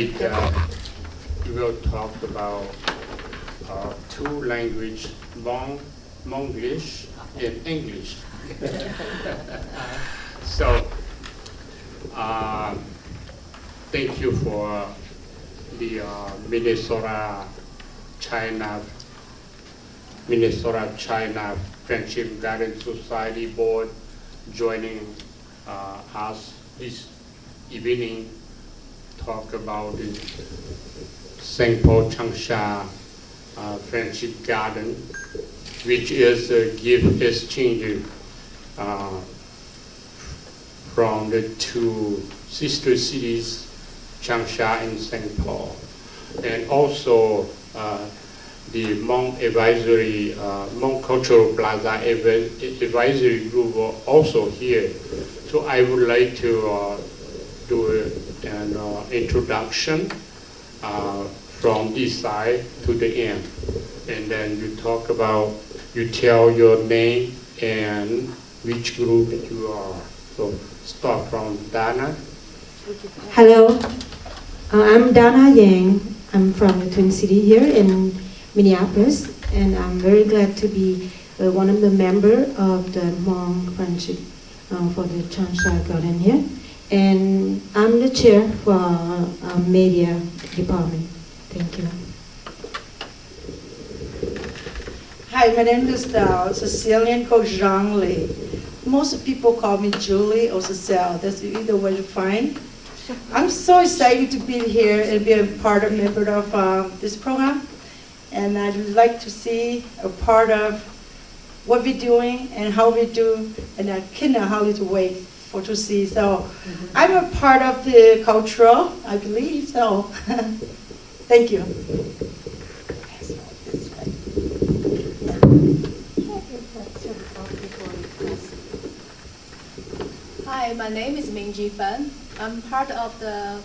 tonight we will talk about two language, Monglish and English. So thank you for the Minnesota China Friendship Garden Society Board joining us this evening, talk about the St. Paul Changsha Friendship Garden, which is a gift exchange from the two sister cities, Changsha and St. Paul, and also the Hmong advisory, Hmong Cultural Plaza advisory group are also here. So I would like to do an introduction from this side to the end, and then you talk about, you tell your name and which group you are. So start from Dana. Hello, I'm Dana Yang. I'm from the Twin City here in Minneapolis, and I'm very glad to be one of the members of the Hmong Friendship for the Changsha Garden here. And I'm the chair for media department. Thank you. Hi, my name is Sicilian coach Zhang Li. Most people call me Julie or Cecile. That's either way you find. I'm so excited to be here and be a member of this program. And I'd like to see a part of what we're doing and how we do, and I cannot hardly wait for to see. So I'm a part of the cultural, I believe. So thank you. Hi, my name is Mingji Fan. I'm part of the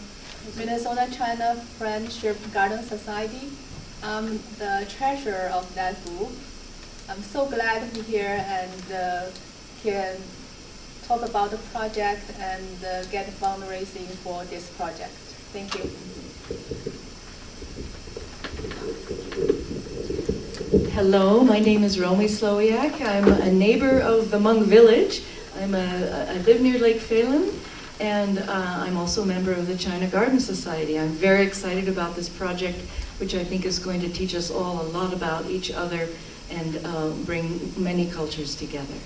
Minnesota China Friendship Garden Society. I'm the treasurer of that group. I'm so glad to be here and can talk about the project and get fundraising for this project. Thank you. Hello, my name is Romy Slowiak. I'm a neighbor of the Hmong village. I live near Lake Phelan, and I'm also a member of the China Garden Society. I'm very excited about this project, which I think is going to teach us all a lot about each other and bring many cultures together.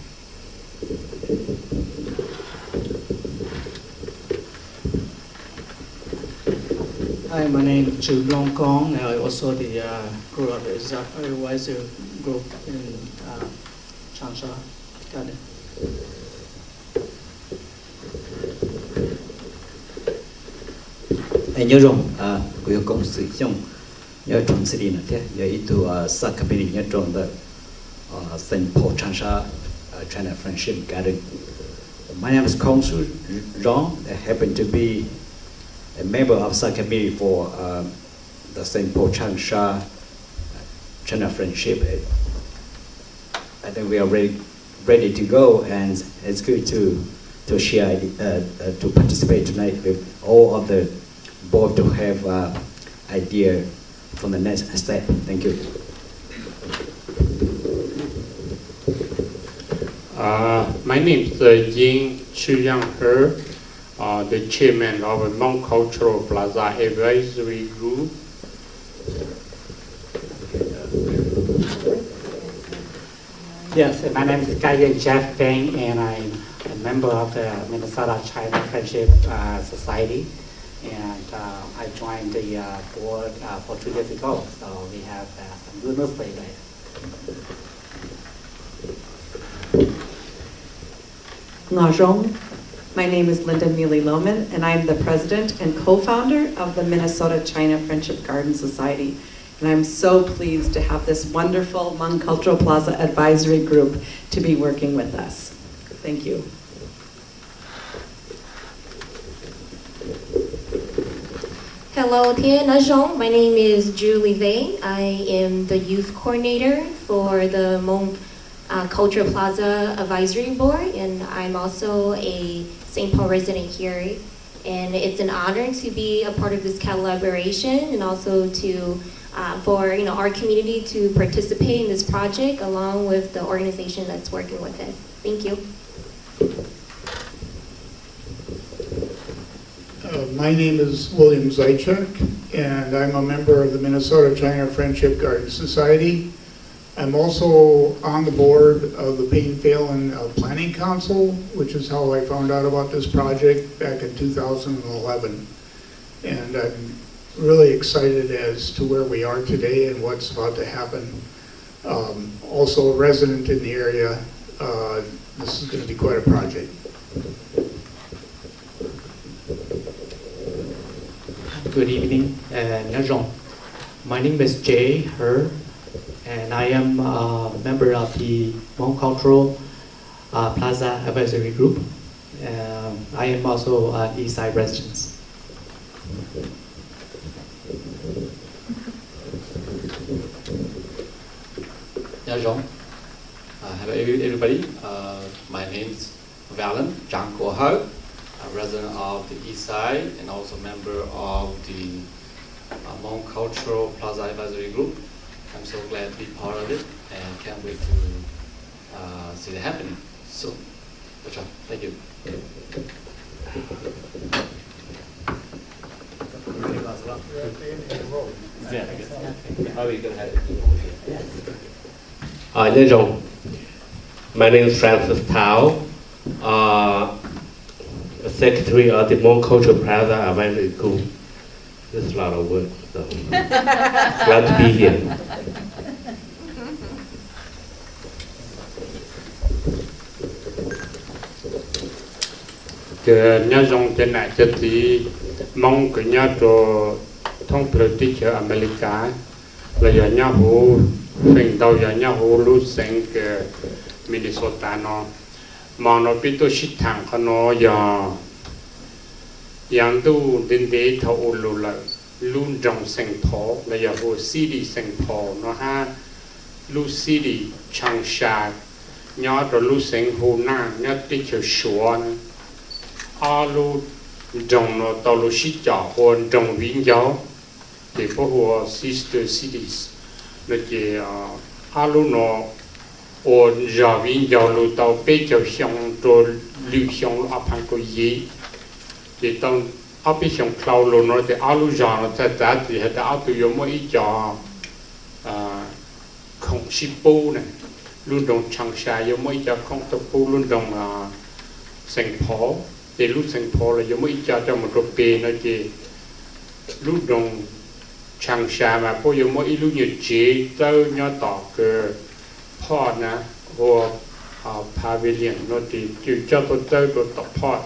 Hi, my name is Chu Long Kong. I'm also the group of advisor group in Changsha Garden. Nhớ rằng của công sự trong nhớ trong sự đi nữa thế nhớ ít tu sa cà phê nhớ trong the St. Paul Changsha China Friendship Garden. My name is Changsha Zhang. I happen to be a member of Sa committee for the St. Paul Changsha China Friendship. I think we are ready to go, and it's good to share to participate tonight with all of the board to have idea from the next step. Thank you. My name is Ying Chuyang He, the chairman of the Hmong Cultural Plaza Advisory Group. Yes, my name is Guyan Jeff Beng, and I'm a member of the Minnesota China Friendship Society. And I joined the board for 2 years ago, so we have some good news for you guys. Ngajong. My name is Linda Mealy Lohman, and I'm the president and co-founder of the Minnesota China Friendship Garden Society. And I'm so pleased to have this wonderful Hmong Cultural Plaza Advisory Group to be working with us. Thank you. Hello, Tia Najong. My name is Julie Vei. I am the youth coordinator for the Hmong Culture Plaza Advisory Board, and I'm also a St. Paul resident here. And it's an honor to be a part of this collaboration and also to for our community to participate in this project along with the organization that's working with us. Thank you. My name is William Zaitchuk, and I'm a member of the Minnesota-China Friendship Garden Society. I'm also on the board of the Payne-Phelan Planning Council, which is how I found out about this project back in 2011. And I'm really excited as to where we are today and what's about to happen. Also a resident in the area, this is going to be quite a project. Good evening, Najong. My name is Jay Her, and I am a member of the Hmong Cultural Plaza Advisory Group. I am also an Eastside resident. Najong. Hello everybody. My name is Valen Zhang Guohao, a resident of the East Side and also member of the Hmong Cultural Plaza Advisory Group. I'm so glad to be part of it and can't wait to see it happening soon. That's all. Thank you. Najong. My name is Francis Tao, Secretary of the Hmong Cultural Plaza Advisory Group. This is a lot of work, so glad to be here. Cái nhà dòng trên này cho tí mong cái nhà cho thông politic ở America là giờ nhà hồ phình đầu giờ nhà hồ lúc sinh cái Minnesota nó mà nó bị tôi shit thẳng cái nó giờ yang tu đến để thâu lù là luôn trong sinh phổ là giờ hồ city sinh phổ nó ha lu city Changsha nhà rồi lu sinh hồ na nhà tích cho sure alu trong nó tàu lu shit chảo hồn trong vĩnh giáo thì phố hồ sister cities nó chỉ alu nó ôn giờ vĩnh giáo lu tàu bê cho xong rồi lưu xong áp hàng cái gì thì tàu áp bê xong cloud lu nó thì alu giờ nó sẽ trả thì hết áp từ giống mấy cho không ship bu này luôn đồng Changsha giống mấy cho không tập bu luôn đồng thành phố thì lúc thành phố là giống mấy cho một số bề nó chỉ lúc đồng Changsha mà có giống mấy lúc như chế tới nhỏ tỏ cái pot nè hoặc pavilion nó thì chịu cho tôi tới tôi tập pot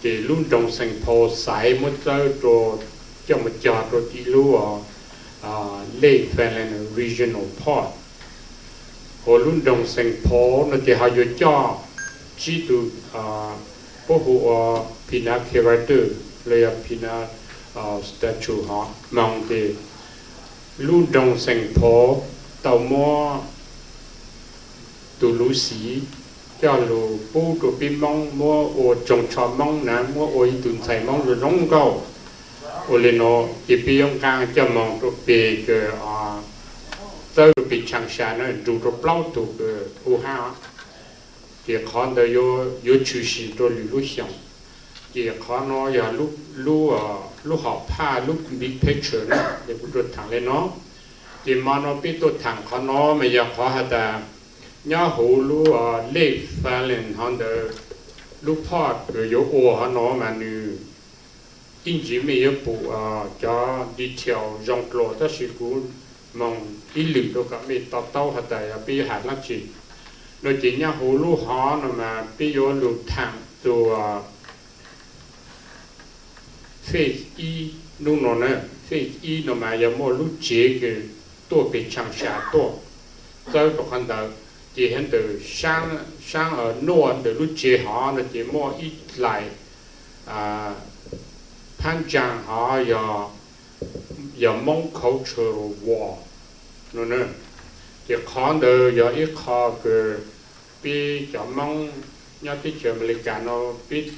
thì lúc đồng thành phố xài một tới rồi cho một giờ rồi đi luôn Lake Valley Regional Port hồi lúc đồng thành phố nó chỉ hay cho chỉ từ phố hồ Pina Curator là Pina statue họ mong thì lúc đồng thành phố tàu mua từ lũ xí cho lũ bố từ bên mong mua ô trồng trọt mong nè mua ô tuần xài mong rồi nóng câu ô lên nó chỉ bị ông càng cho mong từ bề cái tới bị Changsha nó dù rồi bao từ cái ô ha thì khó đó yo chủ sĩ rồi lũ xong thì khó nó giờ lúc học pha lúc big picture nó để cũng được thẳng lên nó thì mà nó biết tôi thẳng khó nó mà giờ khó hả ta nhớ hồ lũ Lake Valley hắn đó lũ part cái yo ô hắn nó mà như in chỉ mấy cái bộ cho detail rong lò đó sự cũng mong ít lực đó cả mấy tao hả ta bây hạt lắm chỉ nó chỉ nhớ hồ lũ họ nó mà bây giờ lũ thẳng từ phase E lúc nó nè phase E nó mà giờ mua lũ chế cái tổ bị Changsha tổ tới đó hắn đó chỉ hiện từ sáng ở nord từ lũ chế họ nó chỉ mua ít lại Pan Giang họ giờ Hmong cultural war nó nè thì khó được giờ ít khó cái bị cho Hmong nhớ tới chuyện America nó biết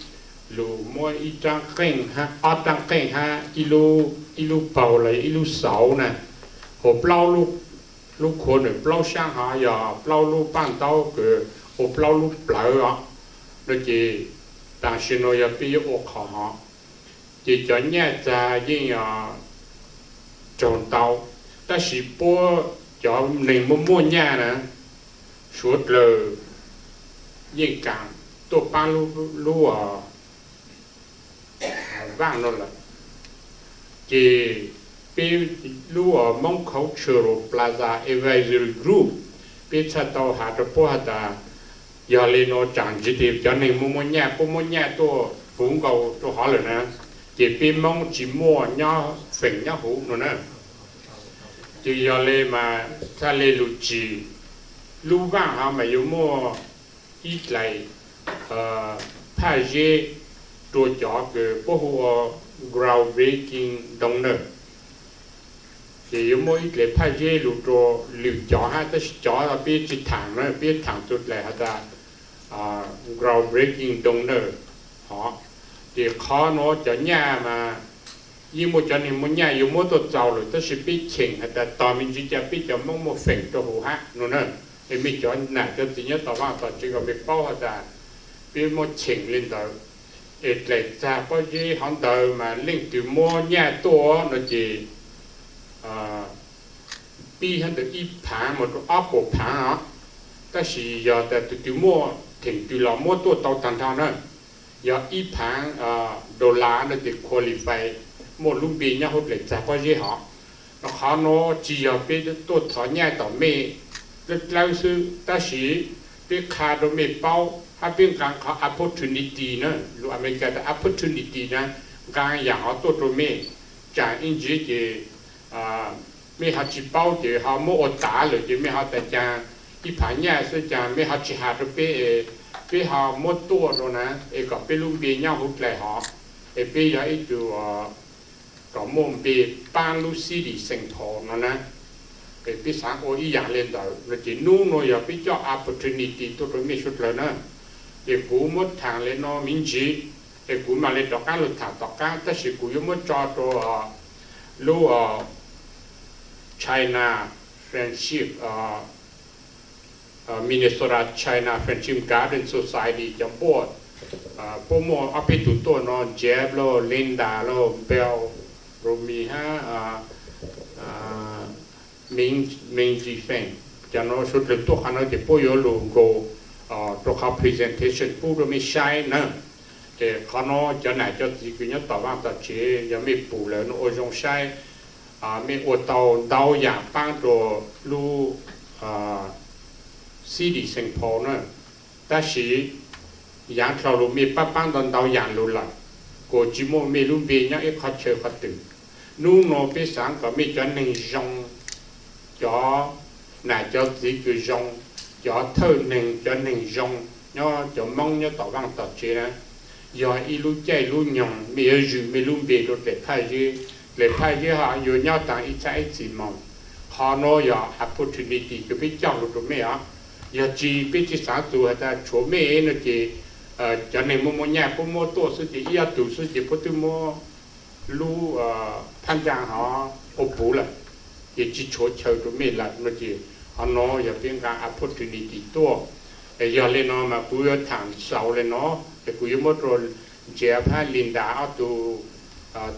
lu mua ít trang kênh ha ở trang kênh ha ilu bầu lại ilu sáu nè hộp lau lu khuôn rồi lau sang ha giờ lau lu ban tàu cái hộp lau lu blau á nó chỉ đang xin nó giờ bây giờ ô khó ha chỉ cho nhẹ ra những trồng tàu ta chỉ bố cho mình mua nhà nè suốt lời những càng tôi ban lu vang nó là chỉ bị lu ở Hmong Cultural Plaza Advisory Group bị sát tàu hạt bố hạt giờ lên nó chẳng chỉ tìm cho mình mua nhà tôi phụng cầu tôi hỏi rồi nè chỉ bị mong chỉ mua nhau phèn nhau hũ nữa nè chỉ giờ lên mà ta lên lụt chỉ lu vang ha mà yêu mua ít lại phải dễ tôi cho cái bộ hồ groundbreaking donor thì yêu mua ít lại phải dễ lụt cho lụt cho ha ta cho là biết chỉ thẳng nữa biết thẳng chút lại ha ta groundbreaking donor họ thì khó nó cho nhà mà nhưng một cho nên một nhà yêu mua tôi giàu rồi ta sẽ biết chỉnh ha ta tao mình chỉ cho biết cho mong một phần cho hồ ha nữa nè thì mình cho nãy cho tự nhiên tao vào tao chỉ có biết bao ha ta biết một chỉnh lên đó ít lại ra bao nhiêu hàng đầu mà lên từ mua nhà to nó chỉ bi hơn được ít tháng một cái áp bộ tháng á ta chỉ giờ ta từ mua thỉnh từ lò mua to tàu tàn thao nữa giờ ít tháng đô la nó được qualify một lúc bị nhau hút lại ra bao nhiêu họ nó khó nó chỉ giờ biết tôi thọ nhà tàu mê rất lâu xưa ta chỉ biết khá đồ mê bao hay biết càng có opportunity nữa lúc America đã opportunity nữa càngอย่างhọ tôi đồ mê chẳng in gì thì mê họ chỉ bao thì họ mua ở đá rồi thì mê họ tại chẳng ít tháng nhà sẽ chẳng mê họ chỉ hạt rồi biết họ mua tour rồi nè có biết lúc bị nhau hút lại họ bây giờ ít điều có môn bị ban lu xí đi sinh thọ nó nè biết sáng ô ý dạng lên đó là chỉ nu nó giờ biết cho opportunity tôi rồi mới xuất lên nữa để cú một thằng lên nó minh chỉ để cú mà lên đọc các luật thảo đọc các tất sự cú một cho lu China Friendship Minnesota China Friendship Garden Society trong board bộ môn ở bên tụi tôi nó Jeff lo Linda lo Bell rồi mi ha mình chỉ phèn cho nó xuất lực tốt hơn để bồi dưỡng logo cho họ presentation phụ rồi mình sai nữa để họ nó cho này cho gì cứ nhớ tao vang tao chế giờ mình phụ lên nó ôi trong sai mình ô tàu dạng bang đồ lu CD sinh phổ nữa ta chỉ dạng thầu lu mình bắt bang đòn tàu dạng lu lại cô chỉ mua mình lu về nhá ít khó chơi khó tử nu nó biết sáng có mình cho nên rong cho này cho gì cứ rong cho thơ nên cho nên rong nó cho mong nó tỏ vang tỏ chế đó giờ ilu chạy lu nhong mi ở rừng mi lu về rồi để thay chứ họ vừa nhau tăng ít trái chỉ mong họ nói giờ opportunity cứ biết chọn được mấy á giờ chỉ biết chỉ sáng tuổi ta chỗ mấy nó chỉ cho nên mua nhà mua tổ số chỉ ít tổ số chỉ có từ mua lu tham gia họ ốp bù là chỉ chỗ chơi được mấy là nó chỉ họ nói giờ bên cái opportunity to giờ lên nó mà cứ thằng sau lên nó thì cứ một rồi Jeff hay Linda ở tu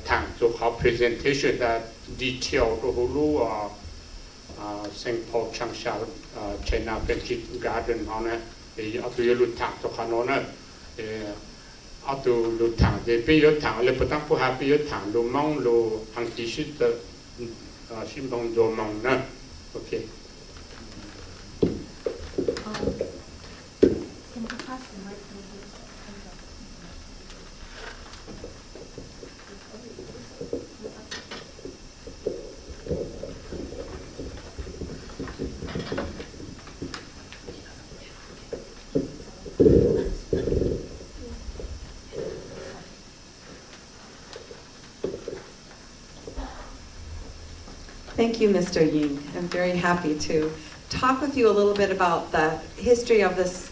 thằng cho họ presentation là detail cho họ lu Saint Paul Changsha China Friendship Garden họ nè thì ở tu lu thằng cho họ nó nè ở tu lu thằng thì bây giờ thằng lấy bắt đầu học bây giờ thằng lu mong lu hàng tí sĩ xin đồng đồ mong nè ok. Thank you, Mr. Ying. I'm very happy to talk with you a little bit about the history of this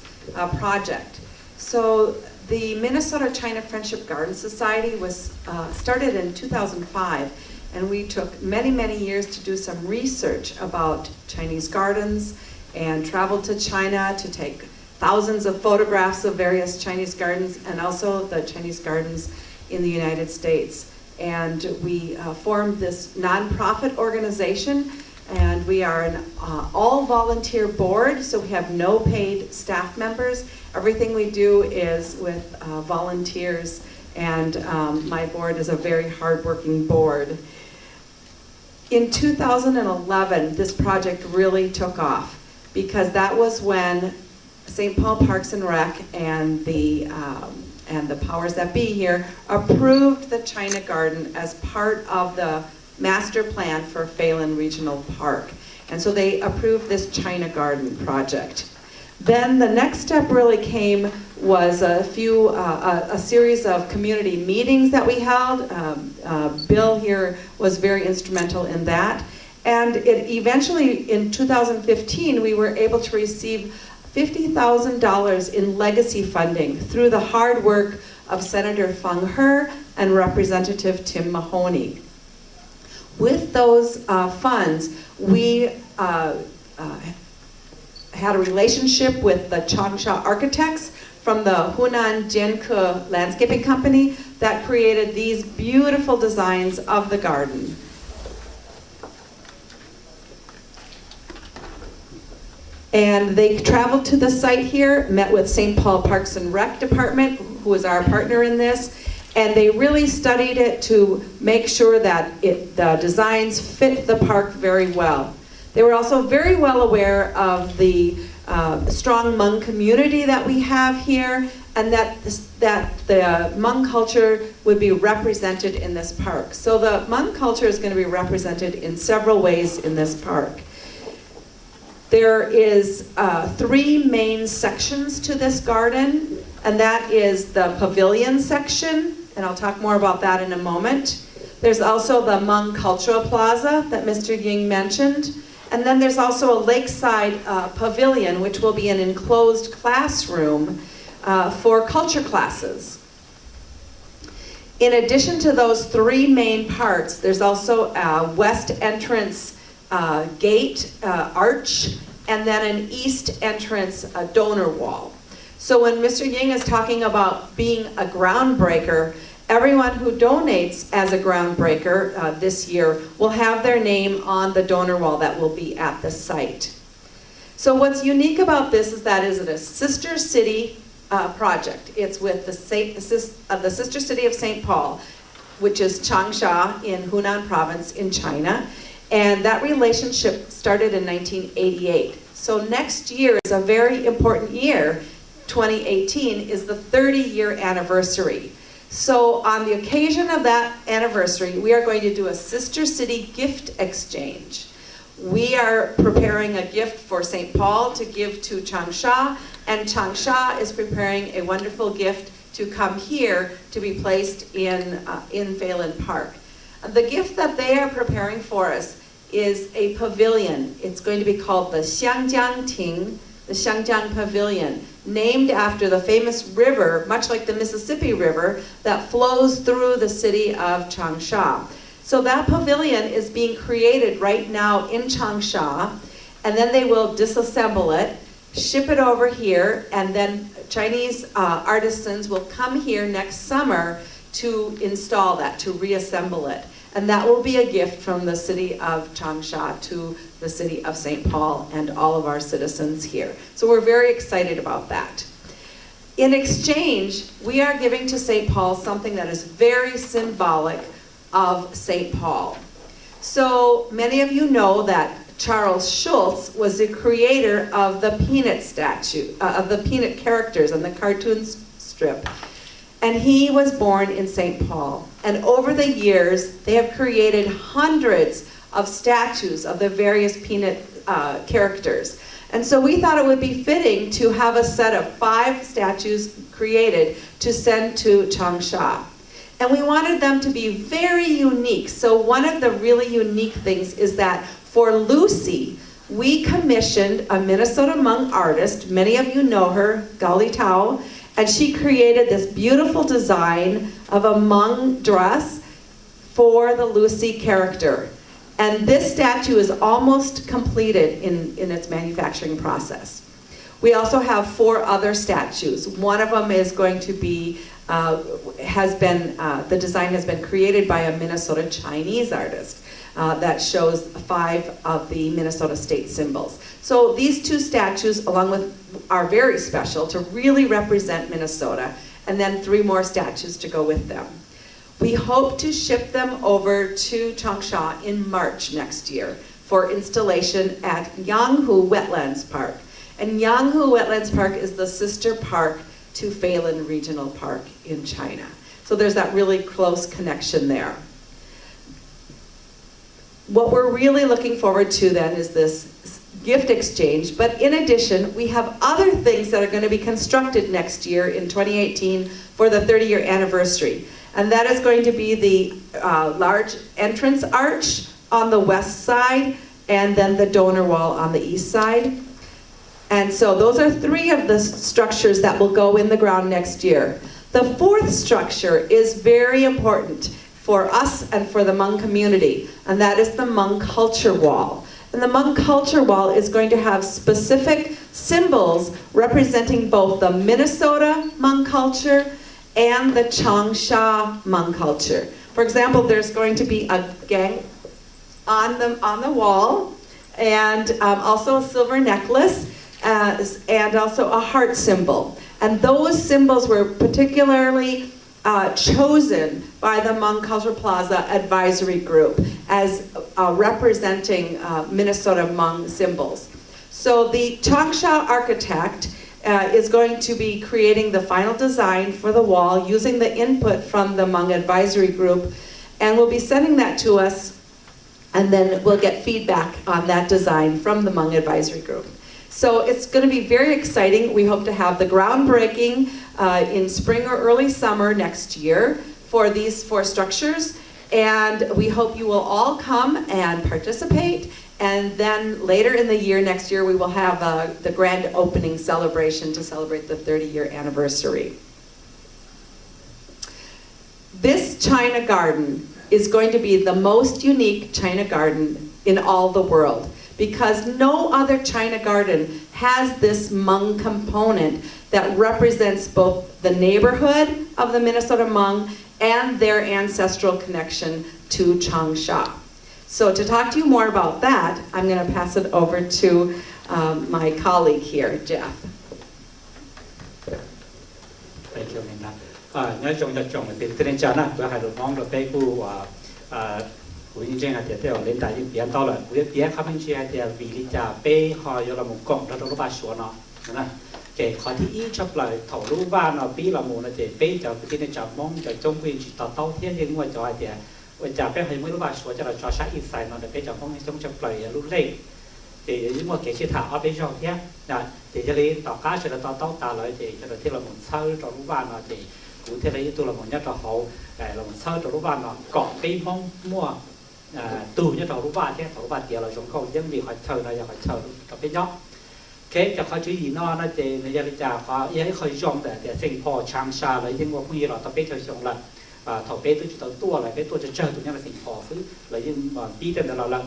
project. So The Minnesota China Friendship Garden Society was started in 2005, and we took many, many years to do some research about Chinese gardens and traveled to China to take thousands of photographs of various Chinese gardens and also the Chinese gardens in the United States. And we formed this nonprofit organization, and we are an all-volunteer board, so we have no paid staff members. Everything we do is with volunteers, and my board is a very hardworking board. In 2011, this project really took off because that was when St. Paul Parks and Rec and the powers that be here approved the China Garden as part of the master plan for Phelan Regional Park. And so they approved this China Garden project. Then the next step really came was a series of community meetings that we held. Bill here was very instrumental in that. And it eventually, in 2015, we were able to receive $50,000 in legacy funding through the hard work of Senator Feng He and Representative Tim Mahoney. With those funds, we had a relationship with the Changsha architects from the Hunan Jianke Landscaping Company that created these beautiful designs of the garden. And they traveled to the site here, met with St. Paul Parks and Rec Department, who is our partner in this, and they really studied it to make sure that the designs fit the park very well. They were also very well aware of the strong Hmong community that we have here, and that the Hmong culture would be represented in this park. So the Hmong culture is going to be represented in several ways in this park. There is 3 main sections to this garden, and that is the pavilion section, and I'll talk more about that in a moment. There's also the Hmong Cultural Plaza that Mr. Ying mentioned, and then there's also a lakeside pavilion, which will be an enclosed classroom for culture classes. In addition to those 3 main parts, there's also a west entrance gate, arch, and then an east entrance donor wall. So when Mr. Ying is talking about being a groundbreaker, everyone who donates as a groundbreaker this year will have their name on the donor wall that will be at the site. So what's unique about this is that it is a sister city project. It's with the sister city of St. Paul, which is Changsha in Hunan province in China. And that relationship started in 1988. So next year is a very important year. 2018 is the 30-year anniversary. So on the occasion of that anniversary, we are going to do a sister city gift exchange. We are preparing a gift for St. Paul to give to Changsha, and Changsha is preparing a wonderful gift to come here to be placed in Phelan Park. The gift that they are preparing for us is a pavilion. It's going to be called the Xiangjiang Ting, the Xiangjiang Pavilion, named after the famous river, much like the Mississippi River, that flows through the city of Changsha. So that pavilion is being created right now in Changsha, and then they will disassemble it, ship it over here, and then Chinese artisans will come here next summer to install that, to reassemble it. And that will be a gift from the city of Changsha to the city of St. Paul and all of our citizens here. So we're very excited about that. In exchange, we are giving to St. Paul something that is very symbolic of St. Paul. So many of you know that Charles Schulz was the creator of the Peanut statue, of the Peanut characters and the cartoon strip. And he was born in St. Paul. And over the years, they have created hundreds of statues of the various Peanut characters. And so we thought it would be fitting to have a set of 5 statues created to send to Changsha. And we wanted them to be very unique. So one of the really unique things is that for Lucy, we commissioned a Minnesota Hmong artist. Many of you know her, Gali Tao. And she created this beautiful design of a Hmong dress for the Lucy character. And this statue is almost completed in its manufacturing process. We also have 4 other statues. One of them is going to be, the design has been created by a Minnesota Chinese artist that shows 5 of the Minnesota state symbols. So these 2 statues, along with, are very special to really represent Minnesota, and then 3 more statues to go with them. We hope to ship them over to Changsha in March next year for installation at Yanghu Wetlands Park. And Yanghu Wetlands Park is the sister park to Phelan Regional Park in China. So there's that really close connection there. What we're really looking forward to then is this gift exchange, but in addition, we have other things that are going to be constructed next year in 2018 for the 30-year anniversary. And that is going to be the large entrance arch on the west side, and then the donor wall on the east side. And so those are 3 of the structures that will go in the ground next year. The 4th structure is very important for us and for the Hmong community, and that is the Hmong Culture Wall. And the Hmong Culture Wall is going to have specific symbols representing both the Minnesota Hmong culture and the Changsha Hmong culture. For example, there's going to be a gang on the wall, and also a silver necklace, and also a heart symbol. And those symbols were particularly chosen by the Hmong Cultural Plaza Advisory Group as representing Minnesota Hmong symbols. So the Changsha architect is going to be creating the final design for the wall using the input from the Hmong Advisory Group, and will be sending that to us, and then we'll get feedback on that design from the Hmong Advisory Group. So it's going to be very exciting. We hope to have the groundbreaking in spring or early summer next year for these 4 structures, and we hope you will all come and participate. And then later in the year, next year, we will have the grand opening celebration to celebrate the 30-year anniversary. This China garden is going to be the most unique China garden in all the world, because no other China garden has this Hmong component that represents both the neighborhood of the Minnesota Hmong and their ancestral connection to Changsha. So to talk to you more about that, I'm going to pass it over to my colleague here, Jeff. Thank you, Minna. Nhớ trong cho chồng thì tên cha na bữa hai đứa mong được bé cu của những chuyện thì theo lên tại những biển to là của biển khắp những chuyện thì vì lý cha bé họ yêu là một cộng đó nó ba số nó nè cái họ thì ít chấp lại thầu lúa ba nó bí là một là cái bé cho cái tên cha mong cho trong quyền chỉ tao thiên nhiên ngoài cho thì ngoài cha bé hay mới lúa ba số cho là cho sáng ít sai nó để bé cho mong trong chấp lại lúa lên thì những một cái chi thả ở bên trong thế là thì cho nên tao cá cho là tao ta lại thì cho là thế là một sau cho lúa ba nó thì cụ thể là tôi là một nhất trò hậu là một sau trò lúa ba nó cọ cái mong mua từ nhất trò lúa ba thế trò lúa ba tiệt là chúng không dân vì họ chờ là họ chờ trò cái nhóc cái cho họ chú ý nó thì người dân trả họ ấy họ dùng để sinh phò Changsha lấy những một cái là tập biết cho dùng là thầu biết tôi chỉ tao tua lại cái tôiจะchờ tụi nhau là sinh phò thứ lấy những mà biết tên là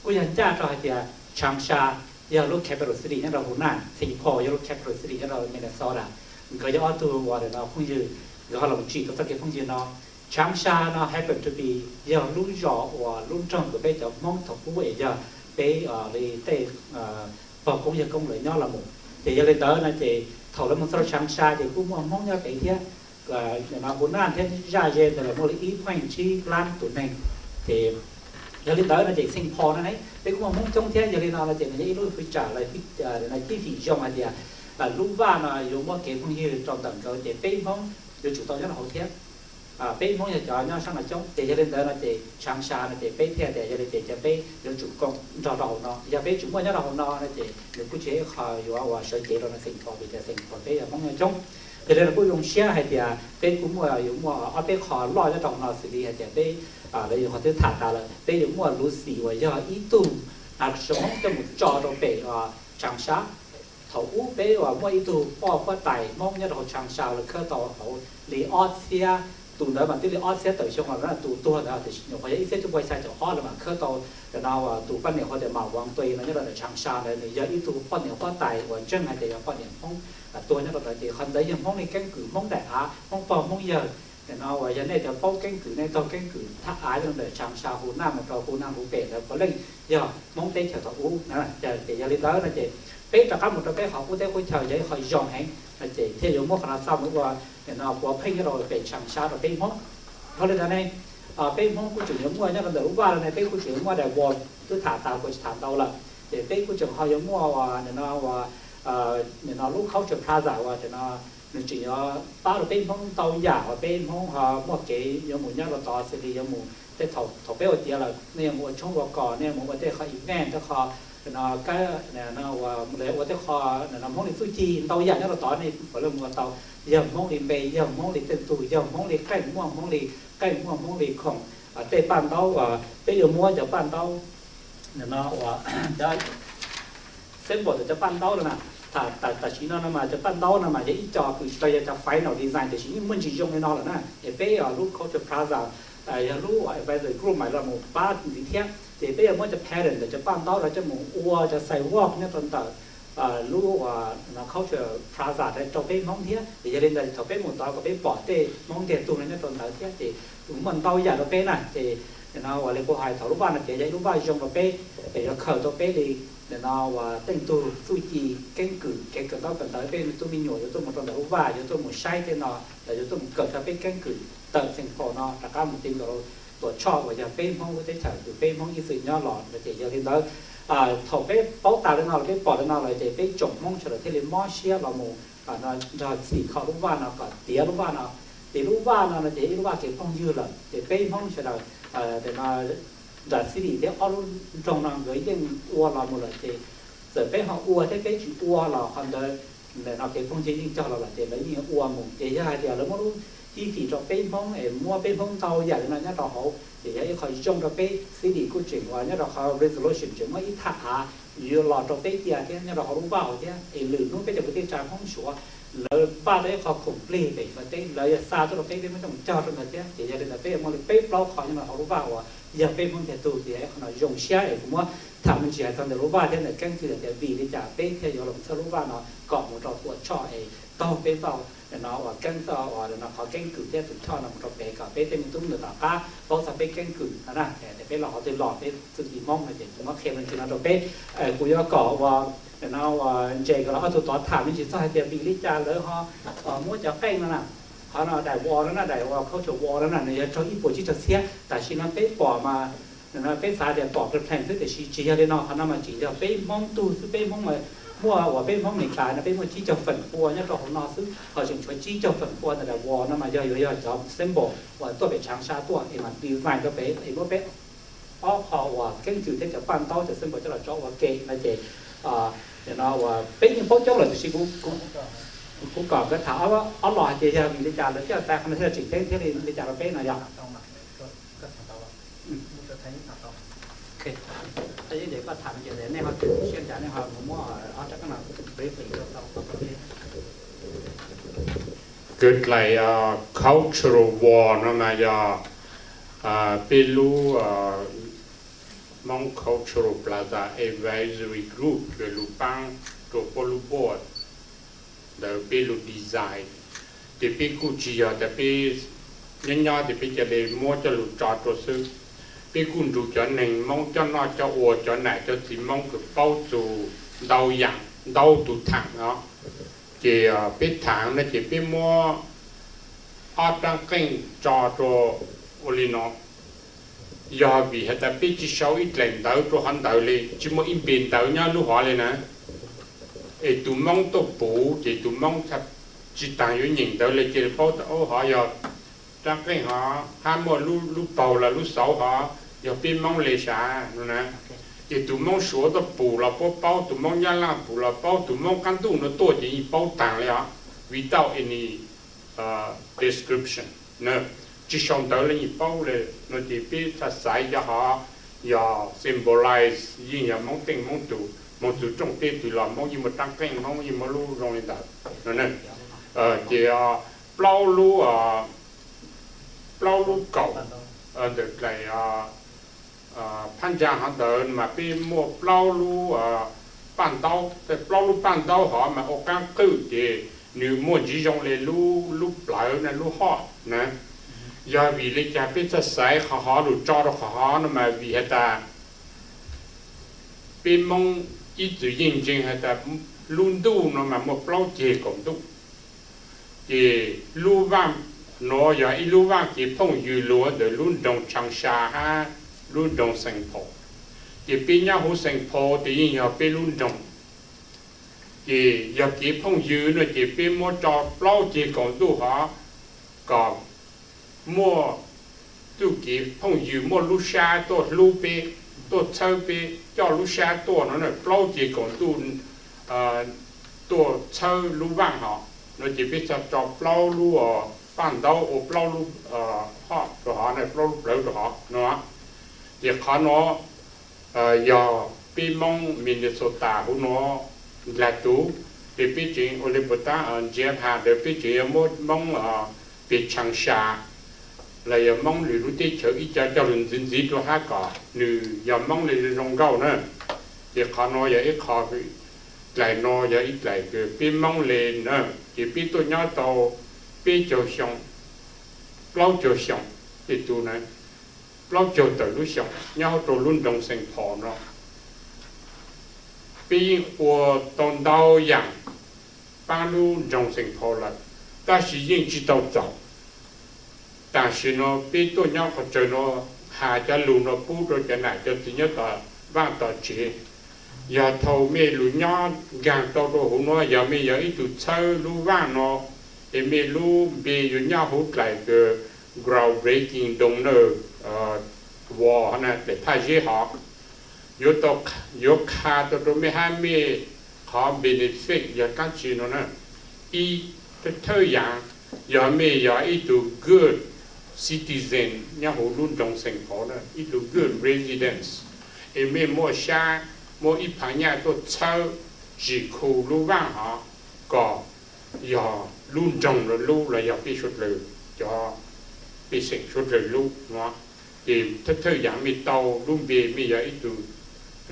กูยันจ้าcho thì Changsha giờ lúc capital city nhất là Hồ Nam sinh phò giờ lúc capital city nhất là Minnesota cái giờ tôiว่าเดี๋ยวเราคงจะเราเราchỉ có cái phong nó Changsha nó happen to be giờ lúc rõ và lúc trong của bây giờ mong thọ của bây giờ bây đi tây vào công giờ công lợi nhau là một thì giờ lên tới là thì thọ là một số Changsha thì cũng mong nhau cái thế là mà Hồ Nam thế ra về thì là một ý hoành chi lan tụi này thì giờ lên tới là chỉ sinh phò nó đấy đấy cũng mong trong thế giờ lên là chỉ là ý phải trả lại là chi phí trong thì lúc ba là dùng một cái phong như trong tầng cơ thì bây mong được chủ tàu rất là hậu thiết bây mong cho nhau sang là trong để cho lên tới là để Changsha là để bây theo để cho lên để cho bây được chủ công cho đầu nó giờ bây chúng mới nhớ đầu nó là để được quy chế họ và sở chế rồi là sinh phò bị để sinh phò bây giờ mong nhau trong thì đây là cũng dùng xe hay thì bây cũng là dùng ở bây họ lo cho đầu nó xử lý hay thì bây đây họ tới thả ta là bây dùng lúa xì và giờ ý tu sống cho một trò đồ bể Changsha thầu ú bé và mỗi tu bỏ qua tài mong nhớ đầu chàng sao là khơi tàu hậu lý Austria tụ nữa mà tí lý Austria tới xong là tụ tua đó thì nhiều cái ít chúng quay sai chỗ họ là mà khơi tàu để nào tụ quan niệm họ để màu vàng tùy nó nhớ là chàng sao này giờ ít tụ quan niệm qua tài và chân này thì quan niệm không tôi nhớ là thì không đấy nhưng mong này cánh cử mong đại á mong bò mong giờ để nào và giờ này thì bao cánh cử này tàu cánh cử thác ái trong để chàng sao hồ nam mà tàu hồ nam hồ bể là có lên giờ mong tây chở tàu ú nè giờ thì giờ đi tới là chị bé tất cả một cái họ cũng thấy chờ giấy họ dọn hàng là chị theo những món khả sau nữa qua để nào có phê rồi về chẳng sao rồi bé món thôi lên này bé món của chủ những mua nhá còn đỡ qua này bé của chủ mua để vòn cứ thả tàu của thả tàu là để bé của chủ họ những mua để nó lúc khâu chụp Plaza và để nó mình chỉ bao được bé món tàu giả và bé món họ mua cái những món nhá là to sẽ đi những món để thầu bé ở kia là nên mua chung vào cỏ nên mua để họ event để họ nó cái nó để ở cái kho nó món đi sushi tàu giả nó tỏi này phải là một tàu giờ món đi bề giờ món đi tên tuổi giờ món đi cây món đi cây món đi không ở tây pan tàu và bây giờ mua cho pan tàu nó cho xem bộ cho pan tàu rồi nè tại chỉ nó mà cho pan tàu mà để cho cứ bây giờ phải nào design thì chỉ mình chỉ dùng cái nó là nè để bây giờ lúc có cho Plaza lúc bây giờ group mà là một ba gì thế thì bây giờ mớiจะ parent จะปั้นโต๊ะเราจะหมูอัวจะใส่วอกเนี่ยตอนต่อรู้ว่าเราเข้าเจอ Plaza ได้จบไปมองเทียเดี๋ยวจะเล่นได้จบไปหมุนโต๊ะกับไปปอดเต้มองเทียตัวนั้นเนี่ยตอนต่อเทียที่มันโต๊ะใหญ่เราไปน่ะที่เราว่าเลยพอหายถอดรูปบ้านน่ะที่ใหญ่รูปบ้านยงเราไปเดี๋ยวเข้าตัวไปดีเราว่าแต่งตัวฟูจีเก่งกึ่งเก่งกึ่งเราตอนต่อไปตัวมีหน่วยตัวมันตอนต่อรูปบ้านตัวมันใช้ที่เราแต่ตัวมันเกิดจะไปเก่งกึ่งเติมสิ่งพอเราแต่ก็มันติดเราตัวชอบว่าจะเป็นห้องก็ได้ถ่ายอยู่เป็นห้องยี่สิบย่อหลอดจะจะเรียนได้ถกเป็นเป้าตาเรื่องอะไรเป็นปอดเรื่องอะไรจะเป็นจงห้องเฉลิมที่เรียนมอเชียเราโมเราสีเขาลูกบ้านเราก็เตี๋ยลูกบ้านเราเตี๋ยลูกบ้านเราจะลูกบ้านเก็บห้องยืดเลยจะเป็นห้องเฉลิมแต่เราดัดสีดีที่เขาตรงนั้นก็ยังอ้วนเราหมดเลยจะเป็นห้องอ้วนที่เป็นจุดอ้วนเราคนเดียวเราเก็บห้องจะยิ่งเจาะเราจะไม่ยิ่งอ้วนหมดจะยังไงเดี๋ยวเราไม่รู้chi phí cho bên phong mua bên phong tàu giả là nhớ họ thì cái khỏi trong cho bên CD của chuyện và nhớ họ resolution chuyện mấy thắt hạ như lọt cho bên kia thế nhớ họ đúng vào thế thì lử nó bây giờ cái trang phong sủa lỡ ba đấy họ complete để mà tên lỡ xa cho bên mới trong cho trong thế thì gia đình là bên mà bên bao khỏi nhưng mà họ đúng vào giờ bên phong thì tụ thì họ nói dùng xe để cũng thằng mình chỉ thằng để lúc ba thế này căn cứ để vì để trả bên theo giờ làm sao lúc ba nó còn một trò của trò ấy tàu bên vào nó và cân so và nó có cân cử theo tụi cho nó một cái cả bé tên chúng người ta cá bao giờ bé cân cử là để bé lọ thì lọ bé tự gì mong là để chúng nó khen mình thì nó được bé của do cỏ và nó chạy cái nó tụi tỏ thảm như chỉ sao thì bị lý cha lỡ họ mua cho cây nó nè họ nó đại wall đó là đại wallเขาจะ wall đó là này cho ít bộ chỉ cho xe tại vì nó bé bỏ mà nó bé xài để bỏ cái plan thứ để chỉ cho nó họ nó mà chỉ cho bé mong tu bé mong mà mua và bên phong mình xài nó bên mua chỉ cho phần cua nhá cho nó xứ họ chỉ cho chỉ cho phần cua là wall nó mà giờ cho symbol và tôi bị Changshaตัวเองมันdesignก็เป็นไอ้พวกเป็นhọว่าเก่งจุดที่จะปั้นโต๊ะจะ symbol จะเราchoว่าเก่งนะเจเดี๋ยวเราว่าเป็นยังพวกเจ้าเลยจะกูก่อนก็ถามว่าอ๋อหล่อเจจะมีดิจาแล้วจะแต่คำที่เราจิตเท่ที่ดิจาเราเป็นอะไรอย่างcái để có thằng giờ để này họ chuyên trả này họ mua họ chắc là briefly good like cultural war nó mà giờ Pelu Hmong Cultural Plaza Advisory Group về Lupang to Polu Board the Pelu Design thì Pelu chỉ là thì nhân thì bây giờ để mua cho lụt trọt rồi sư bây cũng đủ cho nên mong cho nó cho ủa cho này cho thì mong cái bao dù đau dạng đau tụt thẳng đó chỉ biết thẳng nó chỉ biết mua ở trong kênh cho Olino giờ vì hết ta biết chỉ sau ít lần tới cho hắn tới đi chỉ mua in biển tới nhau lúc họ lên nè tụi mong tôi bù chỉ tụi mong thật chỉ tặng yếu nhìn tới lên chỉ bao ô họ giờ trong kênh họ hai mua lúc bầu là lúc sáu họ giờ bên mong lệ xã nữa nè thì tụi mong số đó bù là bao tụi mong nhà lang bù là bao tụi mong căn tu nó tôi chỉ bao tặngเลยอ่ะ without any description nè chỉ xong tới là baoเลยnó chỉ biết thật sai cho họ giờ symbolize gì nhà mong tình mong tụ một số trong tê từ làm mong gì một tăng kênh mong gì mà lu rong lên đảo nó nè chỉ plau lu cầu được lại phan giang họ đợi mà bị mua plau lu bàn đauแต่plau lu bàn đau họ mà ở căng cự thì nếu mua chỉ rong lên lu lại nè lu họ nè giờ vì lấy cha biết sẽ sai họ lu cho được họ nó mà vì hết ta bên mong ít tự nhiên chính hay ta luôn tu nó mà một lâu chế cũng tu thì lưu vang nó giờ ít lưu vang thì phong dư lúa để luôn đồng Changsha ha luôn đồng sinh phổ thì bên nhau hữu sinh phổ thì giờ bên luôn đồng thì giờ cái phong dư nó thì bên mua cho lâu chế cũng tu họ còn mua tu cái phong dư mua lưu xa tốt lưu bêตัวเช่าไปเจ้าลูกชายตัวนั้นน่ะเปล่าจีก่อนตัวเช่าลูกว่างเหรอเราจะไปจับจอบเปล่าลูกบ้านเดาโอเปล่าลูกฮอดตัวหอเนี่ยเปล่าลูกเปล่าตัวหอเนาะเดี๋ยวเขาเนาะอย่าไปมองมินเนโซตาหัวเนาะแหลกตัวเดี๋ยวไปจริงโอลิมปิกเจียบหาเดี๋ยวไปจริงมองไปชังชาlà giờ mong lì lúc tết chờ ít cho lần dính dính cho hát cả nữ giờ mong lì rong gạo nữa thì khó nói giờ ít khó cái lại nói giờ ít lại cái bên mong lì nữa thì bên tôi nhớ tàu bên chiều xong lâu chiều xong thì tôi này lâu chiều tới lúc xong nhau tôi luôn đồng sinh phò nó bên của tồn đau dạng ban luôn đồng sinh phò là ta sử dụng chỉ tàu chọn但是呢，别多鸟或者呢，下家路呢不着在哪就只要到往到街，要头没路鸟干到到后呢，要没有一堵车路往呢，也没路别有鸟好来个 groundbreaking 动呢，哇呢在拍些好，有卡到都没还没好 benefit 要干起了呢，一的特样要没有一堵 good citizen เนี่ยหูรุ่นจงเสงพอนะอีดู good residence เอเมมัวชามัวอีพังยาตัวเช่าจีคูรู้ว่างหาก็อย่ารุ่นจงเลยรู้เลยอย่าไปชุดเลยจะไปเสงชุดเลยรู้เนาะที่ถ้าอย่างมีเตารุ่นเบมีอย่างอีดู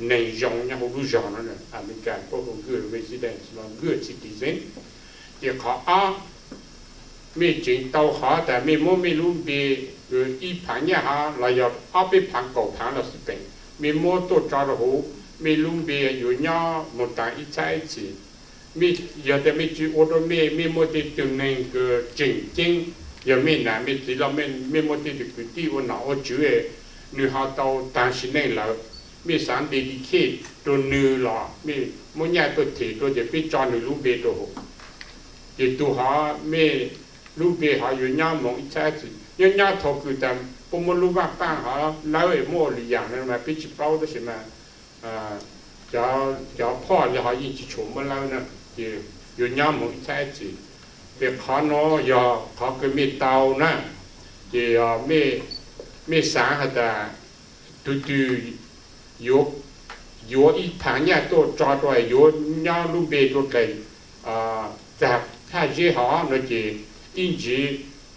ในจงเนี่ยหูรู้จงนั่นแหละอเมริกันพวก good residence เนาะ good citizen เดี๋ยวเขาไม่จริงเตาหาแต่ไม่มั่วไม่รู้บีอีผังเนี่ยฮะเราอย่าเอาไปผังเก่าผังเราสิเป็นไม่มั่วตัวจอร์หูไม่รู้บีอยู่เนี่ยหมดต่างอีใจจีไม่อย่าแต่ไม่จีโอโดไม่มั่วที่ตึงในก็จริงจริงอย่าไม่หนาไม่จีเราไม่มั่วที่ตึงที่วันหนาวจืดเนื้อหาเตาต่างสิในเราไม่สารเดดิเคทตัวเนื้อหล่อไม่มั่วเนี่ยตัวถีตัวจะไปจอร์หรือรู้บีตัวหูที่ตัวหาไม่ลูกเบี้ยหาอยู่ย่ามองอีใช่สิย่าทอคือแต่ผมมาลูกว่าป้าหาแล้วไอ้โม่หรืออย่างนั้นมาพิจิตรเป้าได้ใช่ไหมจะพ่อจะหายิ่งจะชมมาแล้วนะที่อยู่ย่ามองอีใช่สิแต่ขาโนอย่าเขาก็มีเตานะที่ไม่สาหัสแต่ดูอยู่อีผางเนี่ยตัวจอดไว้อยู่ย่าลูกเบี้ยตัวไกลจากถ้าเจ้าหาเนาะจีอินจี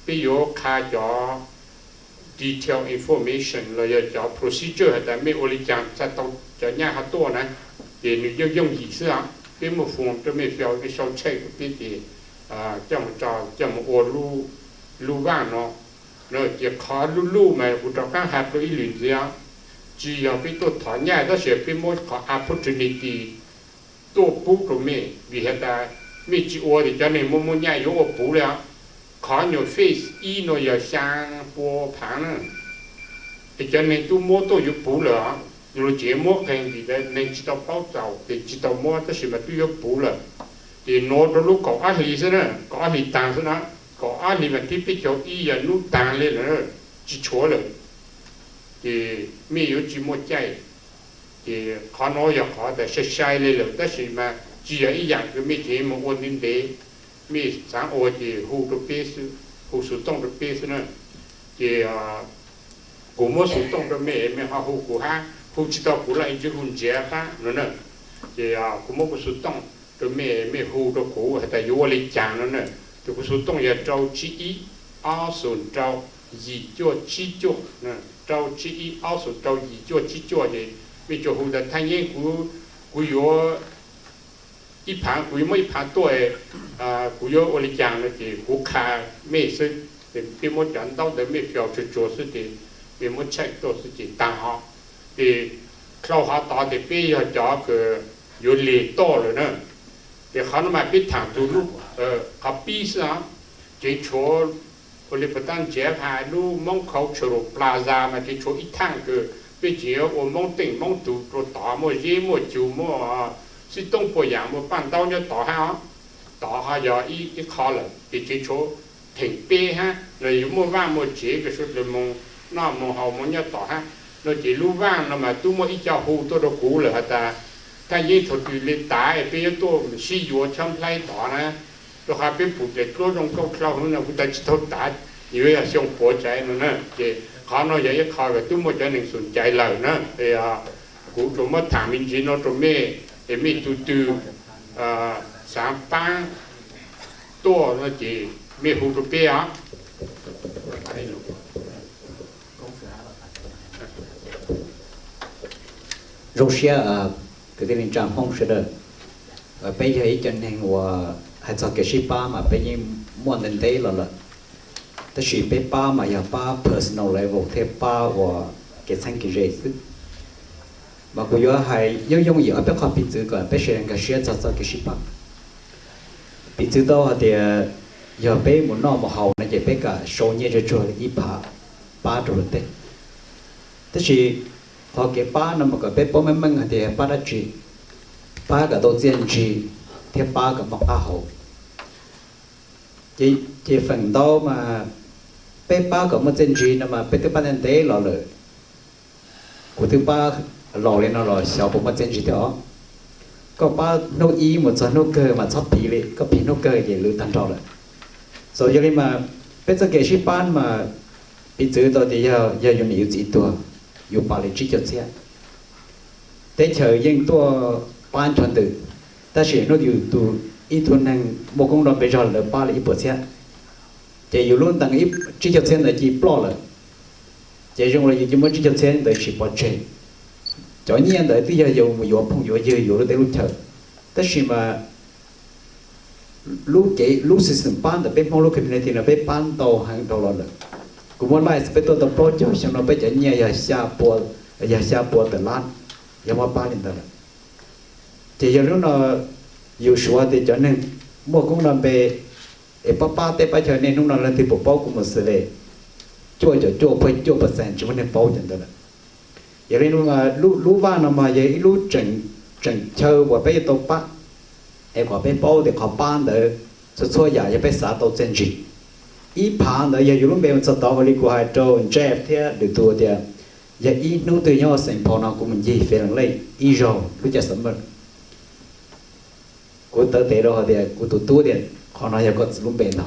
ไปอยู่ค่าจอ detail information เราจะ procedure แต่ไม่โอริจังจะต้องจะเนี่ยหาตัวนะเดี๋ยวนี้ยังอีกเสียเป็นมือฟงจะไม่เฟี้ยวไม่ชอบเช็คพี่ดีจะมาโอรู้บ้างเนาะเราจะขอรู้มาอุตส่าห์หาตัวอีหลินเสียจีอย่าไปตัวถอนเนี่ยถ้าเสียเป็นมือขอ opportunity ตัวปุ๊บตรงนี้วิเหตุไม่จีโอเดี๋ยวจะเนี่ยมุมเนี่ยอยู่อบปุ๊บแล้วขออยู่ face อีโนอย่าช่างปัวผังเดี๋ยวจะเนี่ยตัวมัวตัวอยู่ปุ๊บแล้วอยู่เจี๋ยมัวแข่งดีแต่เนี่ยจิตเอาเป้าเจ้าแต่จิตเอามัวถ้าสิมาตัวอยู่ปุ๊บแล้วเดี๋ยวโน้ตลูกก็อาลีซะนะก็อาลีต่างซะนะก็อาลีมันที่ไปเจ้าอีอย่าลูกต่างเลยนะจิชัวเลยเดี๋ยวไม่อยู่จีมัวใจเดี๋ยวขอน้อยอย่าขอแต่ใช้เลยเลยแต่สิมาจีอย่างอีอย่างก็ไม่เจี๋ยมัวอ้วนนิดเดียวมีสามโอจีหูตัวเปสหูสุดต้องตัวเปสนะจีกูมั่วสุดต้องตัวเมย์ไม่หาหูกูฮะหูจิตตัวกูละอินจูรุนเจ้าฮะนั่นน่ะ thì cũng một số tông rồi mẹ hù rồi cũ hay tại vô lịch chàng nó nữa thì một số tông giờ trâu chỉ ý áo sườn trâu gì cho chỉ cho nè trâu chỉ ý áo sườn trâu gì cho chỉ cho thì bây giờ hù là thanh niên của vô ít phản của mấy phản tuổi của vô lịch chàng nó thì của khá mẹ sinh thì bị một trận đau để mẹ phiêu cho chỗ sự thì bị một chạy tổ sự thì tăng họ thì sau họ tỏ thì bây giờ cho cái有理到了呢，也好那么被谈走路，他比上这chỗ我们不但接盘路门口去了 Plaza 嘛，这chỗ一趟个，毕竟我们顶门都做大么热么久么啊，是东北洋么半岛要打下要一考了，这chỗ停边哈，那有么晚么这个说的么，那么好么要打哈，那这路晚了嘛，都么一家户都过了哈的。ถ้ายิ่งถอดอยู่ในตาไปตัวชี้อยู่ช่ำไล่ต่อนะตัวข้าไปปลูกเด็กตัวตรงก็คลาวนั่นนะกูจะถอดตาอยู่อย่างส่งหัวใจนั่นนะเจ้าเขาเนาะอย่างนี้เขาแบบตุ้มมันจะหนึ่งสนใจเรานะกูตัวมาถามจริงๆเนาะตัวแม่ไม่ตัวสามปังตัวนั่นเจ้าไม่หูตัวเปี้ยRussia cái tình trạng không sẽ được bây giờ cho nên là hay cho cái ship mà bây giờ muốn đến đây làแต่ชีไปป้ามาอย่าป้า personal level เทป้าว่าเกิดทั้งกิจสิมาคุยว่าให้ยงอย่าไปขอปิดจืดก่อนไปเชื่อกันเชื่อจะกิจป้าปิดจืดต่อเดี๋ยวอย่าไปหมุนนอกมาเฮานะจะไปกับโชว์เนี่ยจะช่วยอีป้าตัวเด็กแต่ชีพอเก็บป้านั่นมันก็ไปป้อมมันเดี๋ยวป้าได้จีป้ากับตัวเจียนจีเทียป้ากับมักป้าเฮาchỉ phần đó mà bé ba có một chân gì mà bé thứ ba nên thế lò lợ của thứ ba lò lên nó lò xào một chân gì đó có ba nấu ý một số nấu cơ mà sắp bị lên có bị nấu cơ gì lựa thành trò rồi rồi cho nên mà bé cho cái ship ban mà bị chữ đó thì giờ dùng nhiều gì tua dùng ba lấy chỉ cho xe thế chờ những tua ban chuẩn từ ta sẽ nó dùng tu ít thuần năng một công đoạn bây giờ là ba lấy bớt xe chỉ dùng luôn tăng ít chỉ cho xe là chỉ bỏ rồi chỉ dùng là chỉ mới chỉ cho xe để chỉ bỏ chơi cho nhiên để bây giờ dùng phong dùng nó để lúc chờ tất nhiên mà lúc system ban để bên phong lúc community là bên ban đầu hàng đầu rồi cũng muốn lại bên tôi tập project xong nó bên chạy nhẹ giờ xa bộ từ lan giờ mà ba lên đó chỉ giờ lúc nàoอยู่ชัวร์แต่จนนึงเมื่อกุ้งนำไปป้าเตะไปเฉยเนี่ยนุ่งนอนเลยที่ปกป้องกุ้งมันเสด็จจ่วยจ่วยเพื่อจ่วยเปอร์เซ็นต์จะมันเนี่ยป้องจังตัวละอย่างนี้นุ่งรู้ว่าน้ำมาอย่างรู้จังเชื่อว่าไปตัวป้าว่าไปป้องแต่ขอป้านเด้อช่วยอย่าไปสาตัวเจนจีอีผ่านเด้ออย่างรู้เป็นสตอรี่กูให้โจนเจฟเทียหรือตัวเดียวอย่างอีนู้ตัวย่อเสียงพอน้องกูมันยี่เฟรนเลยอีโจรู้จักสมบัติกูเตะเราเดียกูตัวเดียขอหน่อยก็ลุ้มเป็นเรา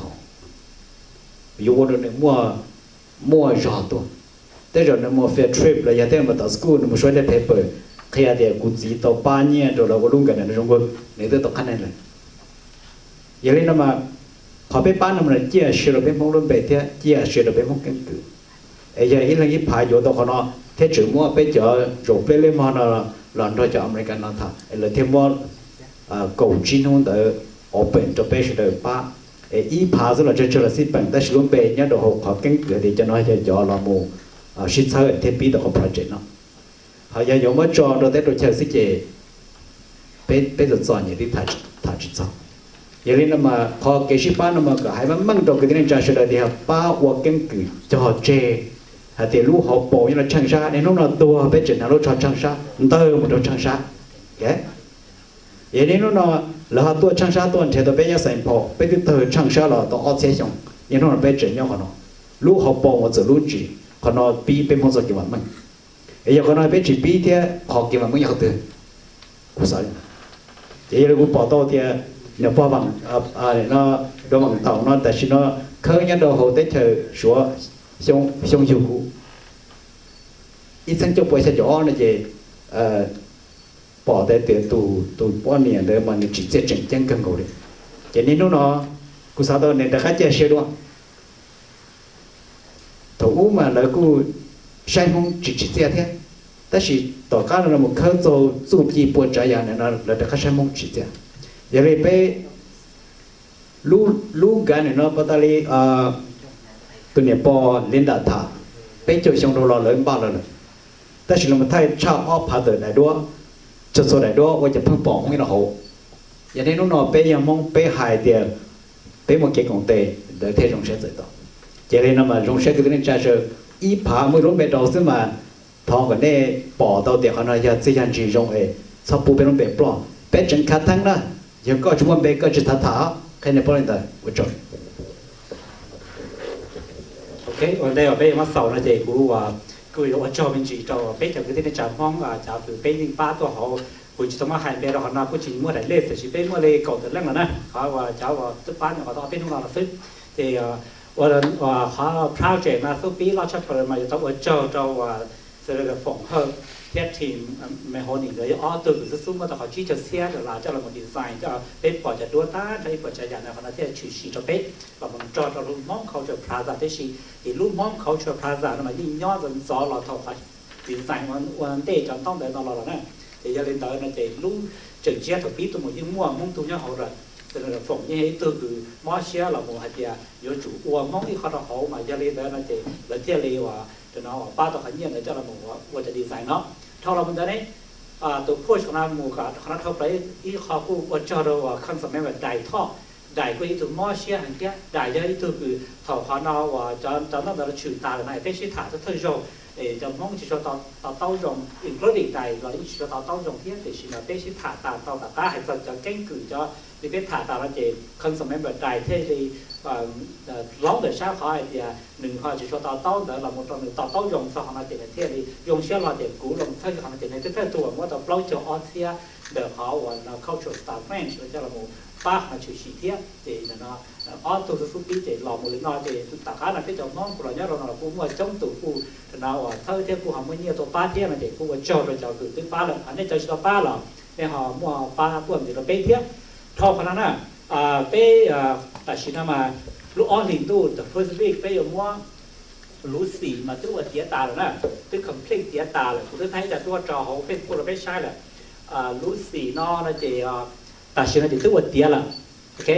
อยู่วันนึงมั่วจอตัวแต่จนมั่วเฟรทริปเลยอย่างเดียวมาต่อสกูลมั่วช่วยได้เพเปอร์ขยันเดียกูจีตัวป้าเนี่ยตัวเราก็ลุ้มกันในช่วงกูเนี่ยตัวขนาดนั้นอย่างนี้นะมาขอไปป้านะมันเจี๊ยเชื่อเป็นพงลุ้มเป็นเทียเจี๊ยเชื่อเป็นพงกันคือไอ้ยังอีหลังอีพายอยู่ตัวขอเนาะเทียจืดมั่วไปเจอโจเปเล่มาเนาะหลอนตัวจะอเมริกันนั่นท่าไอ้เลยเทียมั่วcầu chín hôn tới open cho bé sẽ ba ý phá rồi là cho là ship bằng ta sử dụng bé nhớ đồ học họ kinh cửa thì cho nó cho là một ship sao thiết bị đồ project nó họ giờ dùng mất cho đồ tới đồ chờ ship gì bé rồi chọn những cái thà chỉ chọn vậy nên mà họ cái ship ba nó mà cả hai mang đồ cái này trả sẽ là thì họ ba hoặc kinh cửa cho họ chê thì lúc họ bỏ như là Changsha nên lúc nào tua bé chuyển nào lúc cho Changsha tơ một đồ Changsha okay vậy nên nó làตัวช่างชาตัวเทตัวเป็นยังไงพอเป็นตัวช่างชาเราตัวอ้อเสียงยังnóเป็นเจ๋งยังขนาดลูกเขาบอกว่าจะรู้จีขนาดปีเป็นคนสกิลมันไอ้ยังขนาดเป็นจีปีเท่าขอกิลมันยังตัวกูสอนvậy làกูบอกตัวเท่าเนี่ยพอบังเนาะโดนบังเต่าเนาะแต่ชิโน่เคยยังโดนเขาได้เจอชัวช่วงอยู่กูอีสังจบไปเสียจ่อเนี่ยเจ bỏ tới tiền tù bao nhiêu đấy mà chỉ chế chỉnh chân cần ngồi đấy cho nên nó cú sao đó nên đã khá chơi xe luôn thủ mà là cú sai không chỉ chế thế但是大家那么可做做几波这样的那的开始梦起的，因为被路干的那不达里ตัวเนี่ยพอเล่นดาถาเป็นจุดชงเราเลยบ้าเลยแต่สิ่งที่มันไทยชาวอ้อผาเดินได้ด้วยจะสดได้ด้วยว่าจะเพิ่งปองไม่เราอย่างนี้น้องๆไปยังมองไปหายเดียวไปมองเกี่ยวกับเตะเดินเที่ยวรงเชษต่อจะเรียนมารงเชษก็เป็นใจเชื่ออีผาไม่รู้ไปดาวซึ่งมาทองกันเนี่ยปอดาวเดียวเขาเนี่ยจะจะยังจีรงชอบปูเป็นรงเบ็ดปลอมเป็นจังคัดทั้งนะยังก็ชวนเบ็ดก็จะท้าท้าแค่ในปอนี่ได้ว่าจบโอเควันนี้bây giờ mà sau này thì cũng cười ở cho mình chỉ cho bây giờ cái chạm phong chạm từ bây giờ ba tuổi họ cũng chỉ tao mà hai bé đó họ nào cũng chỉ mua đại lệ thì chỉ bây mua lệ cầu từ lăng là nè họ cháu tức bán họ tao bên trong là phết thì họ project mà số phí lo cho phần mà tao ở cho sẽ là phòng hơn thiết team mà họ nhìn thấy từ cái số mà tao họ chỉ cho xe rồi là cho là một design cho bên bỏ cho đua ta đây bỏ cho nhà này họ nói theo chủ sĩ cho bên và mình cho luôn Hmong culture plaza thế thì lúc Hmong culture plaza nó mà đi nhỏ dần gió là thầu phải design hoàn để cho tông để nó là nè thì giờ lên tới nó thì lúc chừng chia thầu phí tụi mình những mua mong tụi nhau họ rồi cho nên là phòng như thế từ cái món xe là một hạt bia do chủ uống món đi họ đó họ mà giờ lên tới nó thì là theo lý và cho nó ba tàu khẩn nhiên để cho là một cái design nó thao là mình đấy tụi phôi của nó một cái nó thao đấy ít họ cũng cho đâu khăn sắmแบบđạiท่อđại cái tụi món xe hàng kia đại giờ tụi cái thầu họ nó và cho nó là chữ tà này cái sự thả cho thôi rồi để cho mong chỉ cho tao dùng including đại rồi chỉ cho tao dùng thiết để chỉ là cái sự thả tà tao cả hai phần cho canh cử cho thì cái thả tà là chỉ khăn sắmแบบđại thế thì lóng để sao khỏi thì đừng khỏi chỉ cho tao đó là một trong những tao dùng sao họ nói thì thế thì dùng xe là để cũ dùng thay họ nói thì này cáiตัวว่าtao lâu cho Asia để họ và cultural style French cho là một bác là chủ sĩ thiết thì nó tôi sẽ biết để làm một lý nói thì tất cả là cái chỗ mong của nó là cũng mua trong tủ phụ thì nào thôi theo của họ mới nhiều tổ ba thiết mà để của cho rồi cho từ tới ba lần anh ấy cho ba lần để họ mua ba tuần thì nó bé thiết thọ khả năng bé tại chỉ mà lúc on hình tu the first week bé mua lúa xì mà tức là tía tà rồi nè tức complete tía tà rồi tôi thấy là tôi trò họ bên của nó bé sai là lúa xì nó chỉ tại chỉ nó chỉ tức là tía là ok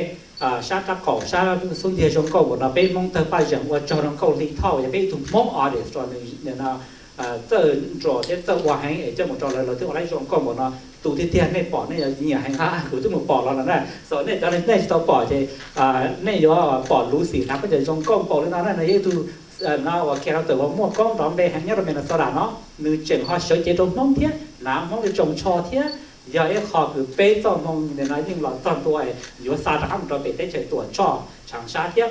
sát các cỏ sát xuống địa trong cỏ của nó bé mong tới ba giờ và cho nó câu lý thao và bé tụi mong ở để cho nên là giờ trò thế giờ hòa hành ở trong một trò là tức là lấy trong cỏ của nó tụi thiên thiên này bỏ này là nhiều hành hạ của tôi một bỏ là nè rồi này cho nên này tao bỏ thì này do bỏ lúa xì nó có thể trong cỏ bỏ lên nó này tụi nó khi nó từ mua con đó về hàng nhất là mình là sao đã nó nữ chuyển họ sở chế trong mong thiết là mong để trồng cho thiết giờ ấy họ cứ bê cho mong để nói nhưng là toàn tuổi giữa xa đã cho bê tới chơi tuổi cho chẳng xa thiết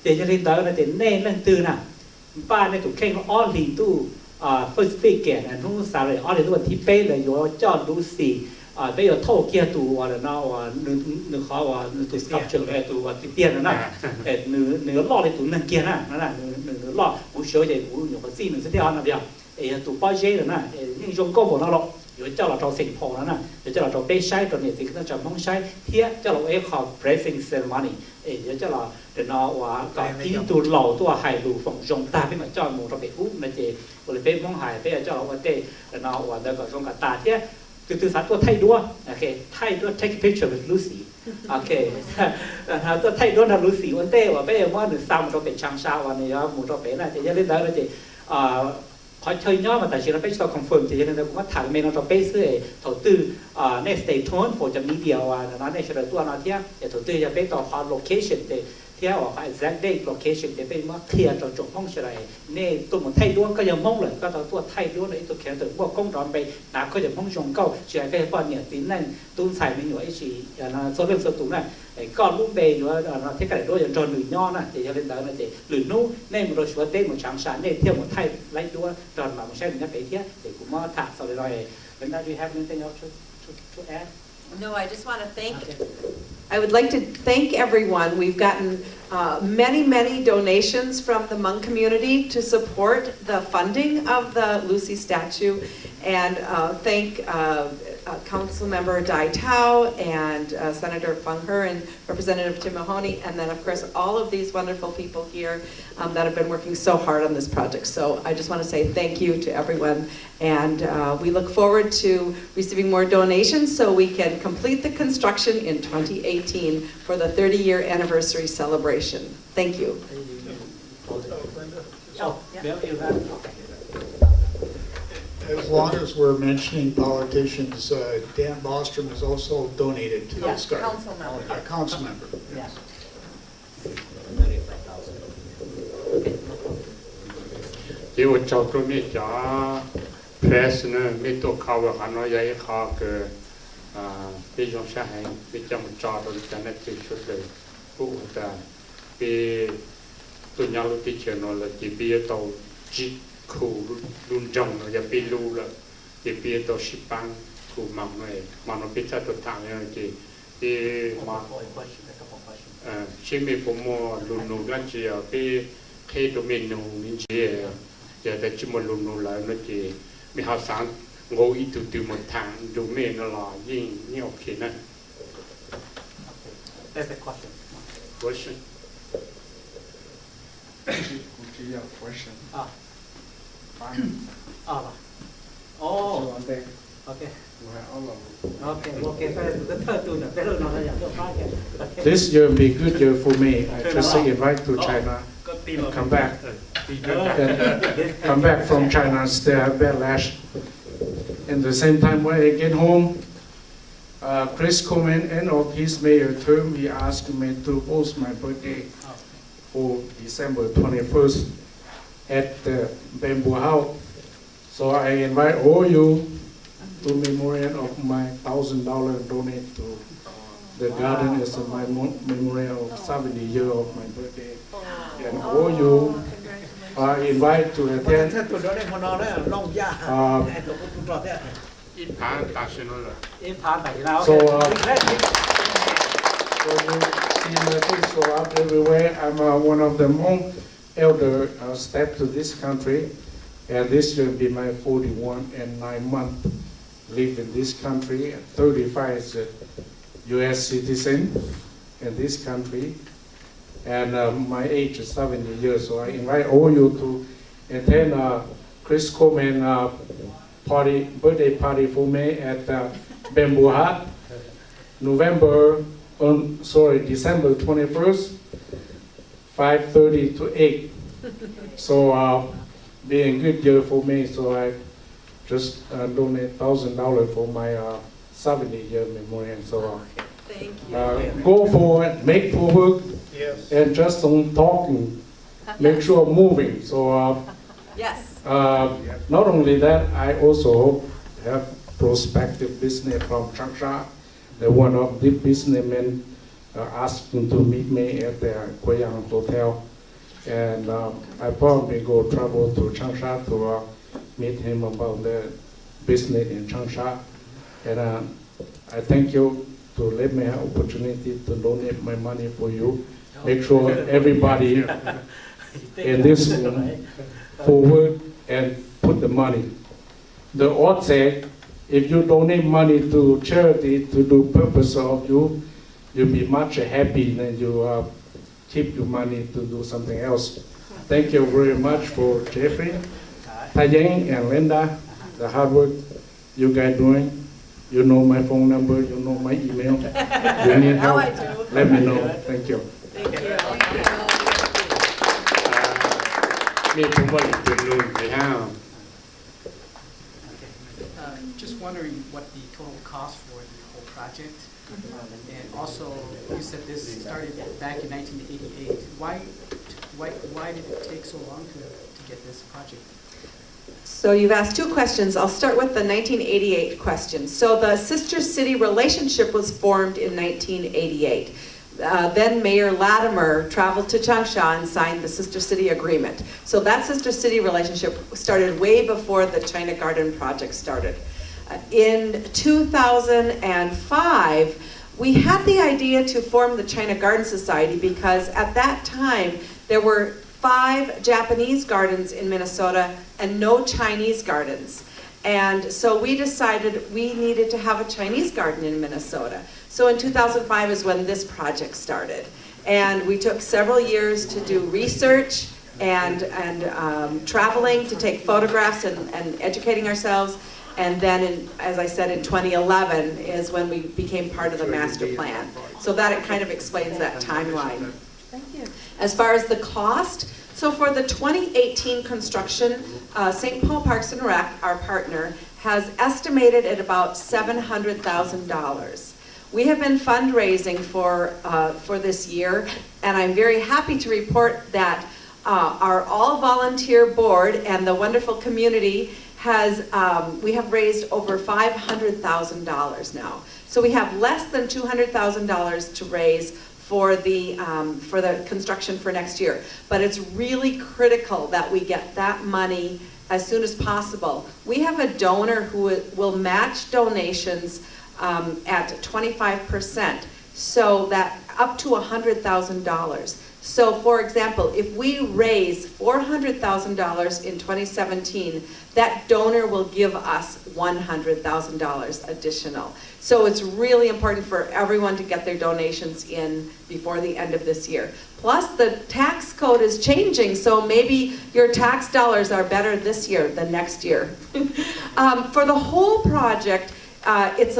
để cho nên tới là để nên lên từ nè ba này tụi khen nó on liền tu first speaker là nó sao rồi on liền tu thì bê là do cho Lucy bây giờ thâu kia tụ là nó nửa khó và tụ sculpture là tụ tụ tiền nó nè nửa lọ thì tụ nâng kia nè nó là nửa lọ cũng sửa thì cũng nhiều cái gì nữa sẽ theo nó bây giờ tụ bao nhiêu rồi nè nhưng dùng công của nó lọ rồi cho là trò sinh phò nó nè rồi cho là trò bê sai trò này thì nó trò mong sai thiết cho là cái họ blessing ceremony rồi cho là để nó và cái tụ lọ tụ hài lù phòng dùng ta với mà cho một trò bê úp là chỉ rồi bê mong hài bây giờ cho là cái tê để nó và để có dùng cả ta thiết từ sáng tôi thay đua, ok, thay đua take a picture with Lucy, ok, tôi thay đua là Lucy vấn đề và bây giờ mua được sao một cái Changsha và này một cái này thì lên đó là gì, khỏi chơi nhau mà tại vì nó phải cho confirm thì nên là cũng thẳng mình nó cho base để đầu tư, next stay tuned for the media và nó này sẽ là tôi nói thế, để đầu tư cho base tàu họ location để theo họ exact date location để bên mà clear cho chỗ phong sẽ là nên tôi muốn thay đuaก็ยังmong làก็tôi thay đua đấy tôi khéo từ bộ công đoàn về đã có những mong dùng câu chỉ là cái quan niệm tín này tôi xài mình nói chỉ là số lượng số tụng này còn lúc về nữa là thế cái đôi cho nửa nho này thì cho nên đó là để lười nú nên một đôi số tên một trắng sáng nên theo một thay lấy đua tròn mà một xe mình nhắc cái thiết để cũng mà thả sau rồi when do you have anything else to add? No, I just want to thank. I would like to thank everyone. We've gotten many donations from the Hmong community to support the funding of the Lucy statue, and thank Councilmember Dai Tao and Senator Fung He and Representative Tim Mahoney, and then of course all of these wonderful people here that have been working so hard on this project. So I just want to say thank you to everyone, and we look forward to receiving more donations so we can complete the construction in 2018 for the 30-year anniversary celebration. Thank you. As long as we're mentioning politicians, Dan Bostrom has also donated to this garden. Council member. A council member. Yes. Điều cho tôi biết cho press nữa, biết tôi khảo vào hắn nói vậy họ cái bây giờ sẽ hay bây giờ một trò rồi cho nên chỉ xuất được phụ ta vì tôi nhớ lúc tí chuyện nó là chỉ biết tàu chỉ khu luôn trồng rồi giờ bị lưu là chỉ biết tàu ship băng khu mỏng này mà nó biết cho tôi thằng này chỉ mà chỉ mình cũng mua luôn là chỉ ở cái khi tụi mình mình chỉ giờ ta chỉ một luôn lại nó chỉ mình học sáng ngồi ít từ một tháng đủ mình nó là gì nhiều khi này. There's a question. Question. Question. Oh. Okay. This year will be a good year for me. I just say invite to China, come back, come back from China, stay at Bangladesh. And the same time when I get home, Chris Coleman, end of his mayor term, he asked me to host my birthday for December 21st at the Bamboo House. So I invite all you to memorial of my $1,000 donate to the garden as my memorial of 70 years of my birthday. And all you are invited to attend. So you see my things go up everywhere. I'm one of the Hmong elder step to this country, and this will be my 41 and 9 month live in this country. 35 as a U.S. citizen in this country, and my age is 70 years. So I invite all you to attend Chris Coleman birthday party for me at Bamboo Hut, December 21st, 5:30 to 8. So being good year for me, so I just donate $1,000 for my 70-year memorial. So thank you. Go forward, make forward, yes. And just don't talking, make sure moving. So yes. Not only that, I also have prospective business from Changsha. One of the businessmen asking to meet me at the Guiyang Hotel, and I probably go travel to Changsha to meet him about the business in Changsha. And I thank you to let me have opportunity to donate my money for you. Make sure everybody in this room forward and put the money. The odds say, if you donate money to charity to do purpose of you, you'll be much happy than you keep your money to do something else. Thank you very much for Jeffrey, Tayeng, and Linda, the hard work you guys doing. You know my phone number, you know my email. You need help, let me know. Thank you. Thank you. Just wondering what the total cost for the whole project, and also you said this started back in 1988. Why did it take so long to get this project? So you've asked two questions. I'll start with the 1988 question. So the sister city relationship was formed in 1988. Then Mayor Latimer traveled to Changsha and signed the sister city agreement. So that sister city relationship started way before the China Garden project started. In 2005, we had the idea to form the China Garden Society because at that time there were 5 Japanese gardens in Minnesota and no Chinese gardens. And so we decided we needed to have a Chinese garden in Minnesota. So in 2005 is when this project started. And we took several years to do research and traveling to take photographs and educating ourselves. And then, as I said, in 2011 is when we became part of the master plan. So that it kind of explains that timeline. Thank you. As far as the cost, so for the 2018 construction, St. Paul Parks and Rec, our partner, has estimated at about $700,000. We have been fundraising for this year, and I'm very happy to report that our all-volunteer board and the wonderful community we have raised over $500,000 now. So we have less than $200,000 to raise for the construction for next year. But it's really critical that we get that money as soon as possible. We have a donor who will match donations at 25%, so that up to $100,000. So for example, if we raise $400,000 in 2017, that donor will give us $100,000 additional. So it's really important for everyone to get their donations in before the end of this year. Plus the tax code is changing, so maybe your tax dollars are better this year than next year. For the whole project, it's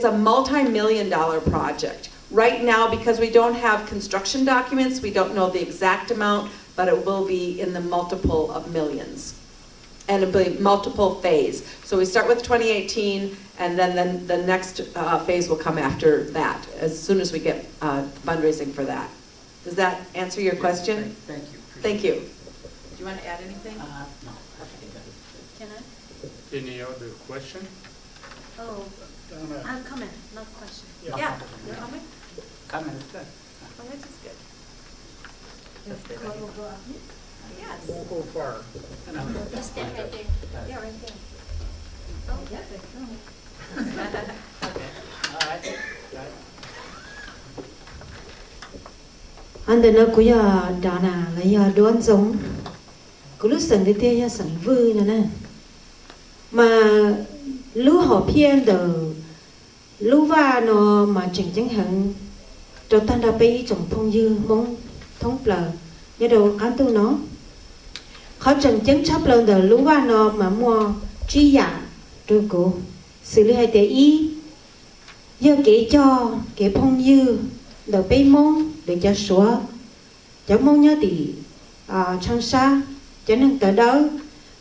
a multi-million-dollar project. Right now, because we don't have construction documents, we don't know the exact amount, but it will be in the multiple of millions. And it'll be multiple phase. So we start with 2018, and then the next phase will come after that, as soon as we get fundraising for that. Does that answer your question? Thank you. Thank you. Do you want to add anything? No. Can I? Any other question? Oh, I'll comment, not question. Yeah. Your comment? Comment is good. Comment is good. That's good. Yes. Won't go far. Just stand right there. Yeah, right there. Oh, yes. All right. Anda na kuya dana la ya don giống cứ lúc sẵn đi tia ya sẵn vui nè mà lúc họ phiền đồ lúc va nó mà chẳng hạn cho ta đã bị trong phong dư mong thống bờ nhớ đồ cán tu nó họ chẳng chấp lần đồ lúc va nó mà mua chi giả rồi cô xử lý hai tế ý giờ kể cho kể phong dư đồ bị mong để cho số cháu mong nhớ thì Changsha cho nên tới đó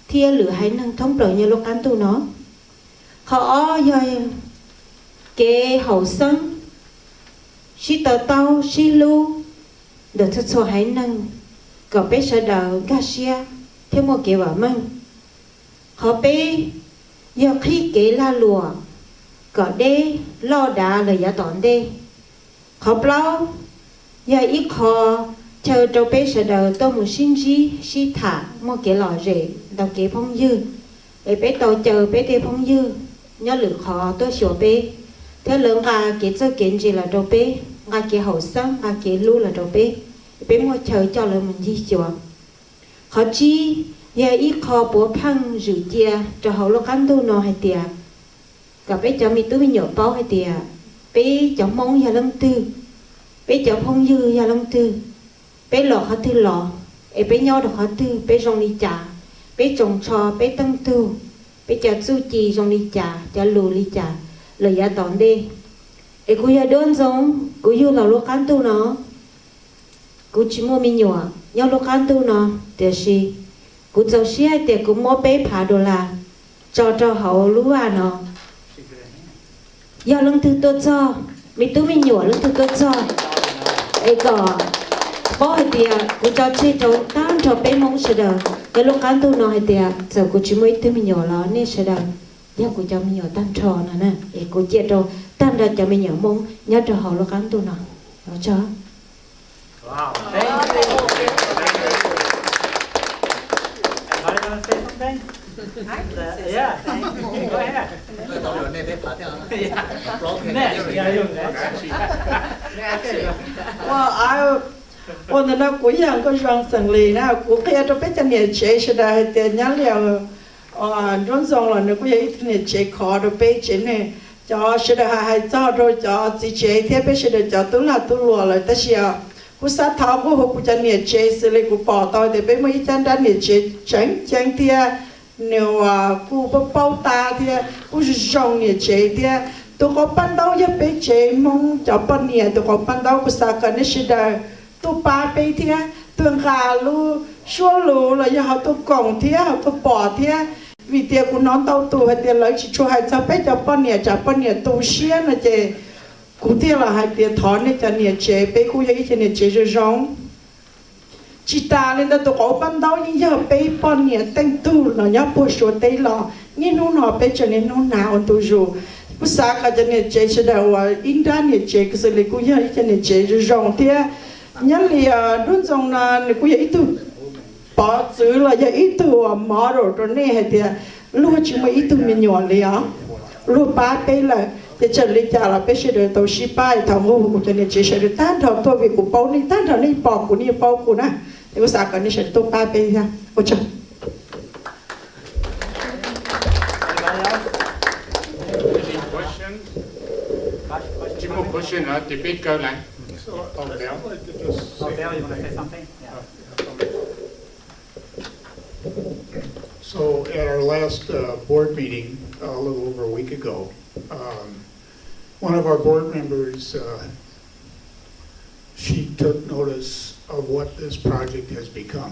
thia lửa hay năng thống bờ như lúc cán tu nó họ rồi cái hậu sinh si tờ tao si lu được thật sự hay năng có bé sợ đầu Garcia theo một cái bảo măng họ bé giờ khi cái la lùa có đê lo đá là giá tòn đê họ bao giờ ít họ chờ cho bé sợ đầu tôi một sinh gì si thả một cái lò rễ đầu cái phong dư để bé tàu chờ bé cái phong dư nhớ lửa họ tôi sửa bé thế lượng cái cho kiện gì là đồ bé cái hậu sinh cái lu là đồ bé mua chờ cho là mình di chuyển họ chi giờ ít họ bố phăng rửa chia cho hậu lúc ăn tu nó hay tiệt cả bé cho mình túi nhựa bao hay tiệt bé cho mong giờ lăng tư bé cho phong dư giờ lăng tư bé lọ họ tư lọ bé nhau được họ tư bé rong đi trả bé trồng cho bé tăng tu bé cho su chi rong đi trả cho lù đi trả lời giá tòn đi cô giờ đơn giống cô yêu là lúc ăn tu nó cô chỉ mua mình nhỏ nhau lúc ăn tu nó để gì cô cho xí hay để cô mua bé phá đồ là cho hậu lúa nó giờ lưng từ tôi cho mình tôi mình nhỏ lưng từ tôi cho có bố hay tiệt cô cho chơi cho tan cho bé mong sẽ được cái lúc ăn tu nó hay tiệt giờ cô chỉ mua tôi mình nhỏ nó nên sẽ được giờ cô cho mình nhỏ tan trò nè cô chia cho tan ra cho mình nhỏ mong nhớ cho hậu lúc ăn tu nó cho. Wow, thank you. Anybody want to say something? Yeah, go ahead. Next, yeah, you Well, 오늘 나 고향 그 장성리 나 국회에도 배전에 제시다 했대 냐려 rong rong là nó cũng vậy thì chế khó rồi bây chế này cho sẽ được hay cho rồi cho chỉ chế thế bây sẽ được cho tôi là tôi lùa rồi ta sẽ cú sát tháo cú hộp cú chân nhiệt chế xử lý cú bỏ tỏi để bây mấy chân đã nhiệt chế tránh thì nếu cú bao ta thì cú rong nhiệt chế thì tôi có ban đầu giờ bây chế mong cho ban nhiệt tôi có ban đầu cú sát cái này sẽ được tôi ba bây thì tôi gà lu xua lu là giờ họ tôi còng thì họ tôi bỏ thì vì tiệc của nó tàu tù hay tiệc lấy chỉ cho hai cháu bé cho bao nhiêu tù xía là chế cụ tiệc là hai tiệc thọ này cho nhiêu chế bé cụ ấy cho nhiêu chế rồi rong chỉ ta lên đó tôi có ban đầu nhưng giờ bé bao nhiêu tên tù là nhớ bổ số tây lò nhưng nó nó bé cho nên nó nào tù rồi bữa sáng cả cho nhiêu chế sẽ đầu in ra nhiêu chế cái sự lấy cụ ấy cho nhiêu chế rồi rong thì nhớ li đúng rong là cụ ấy tù bỏ chữ là giờ ít tu mà rồi này hay thì lúc chỉ mới ít tu mình nhỏ liền lúc ba bé là để cho lý trả là bé sẽ được tàu ship bay thằng ngô của cho nên chỉ sẽ được tan thằng tôi vì của bao này tan thằng này bỏ của này bao của nè thì có sao cái này sẽ tàu ba bé ra ôi trời. Chỉ một question là debate câu lại. You want to say something? So at our last board meeting a little over a week ago, one of our board members, she took notice of what this project has become.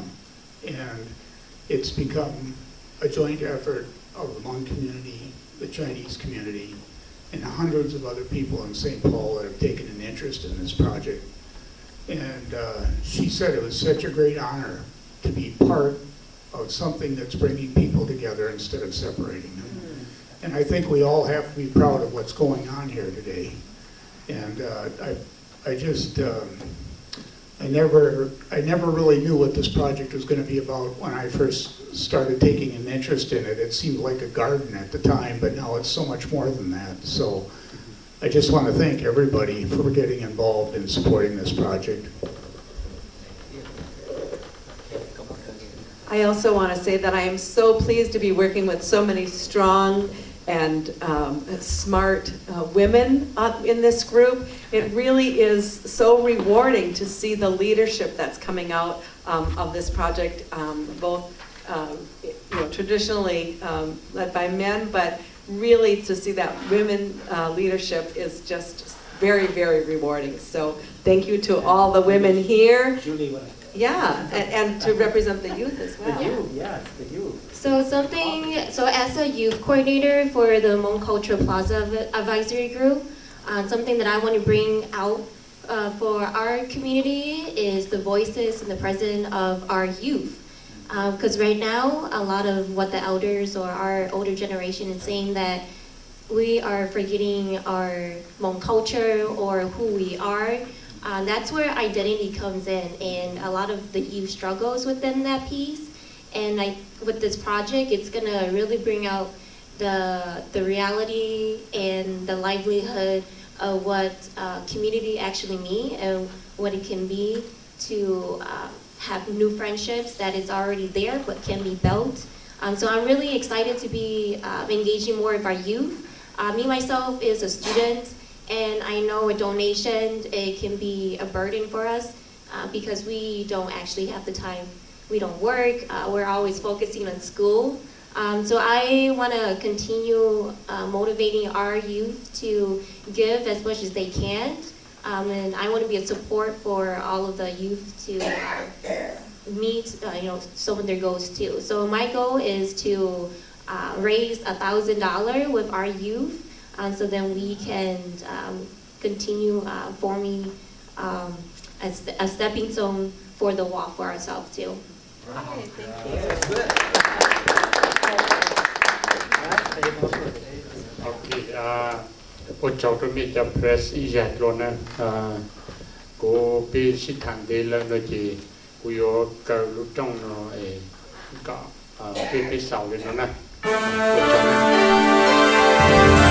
And it's become a joint effort of the Hmong community, the Chinese community, and hundreds of other people in St. Paul that have taken an interest in this project. And she said it was such a great honor to be part of something that's bringing people together instead of separating them. And I think we all have to be proud of what's going on here today. And I never really knew what this project was going to be about when I first started taking an interest in it. It seemed like a garden at the time, but now it's so much more than that. So I just want to thank everybody for getting involved in supporting this project. I also want to say that I am so pleased to be working with so many strong and smart women in this group. It really is so rewarding to see the leadership that's coming out of this project, both traditionally led by men, but really to see that women leadership is just very, very rewarding. So thank you to all the women here. Julie, yeah, and to represent the youth as well. The youth, yes, the youth. So as a youth coordinator for the Hmong Cultural Plaza Advisory Group, something that I want to bring out for our community is the voices and the presence of our youth. Because right now, a lot of what the elders or our older generation is saying that we are forgetting our Hmong culture or who we are. That's where identity comes in, and a lot of the youth struggles within that piece. And with this project, it's gonna really bring out the reality and the livelihood of what community actually means and what it can be to have new friendships that is already there but can be built. So I'm really excited to be engaging more with our youth. Me myself is a student, and I know a donation, it can be a burden for us because we don't actually have the time. We don't work, we're always focusing on school. So I want to continue motivating our youth to give as much as they can. And I want to be a support for all of the youth to meet some of their goals too. So my goal is to raise $1,000 with our youth, so then we can continue forming a stepping stone for the walk for ourselves too. Okay, thank you. Okay, ôi cháu tôi biết cho press y dạt luôn á, cô bị sĩ thằng đây là nó chỉ cô yếu cả lúc trong nó có bị sầu lên nó nè, ôi cháu nè.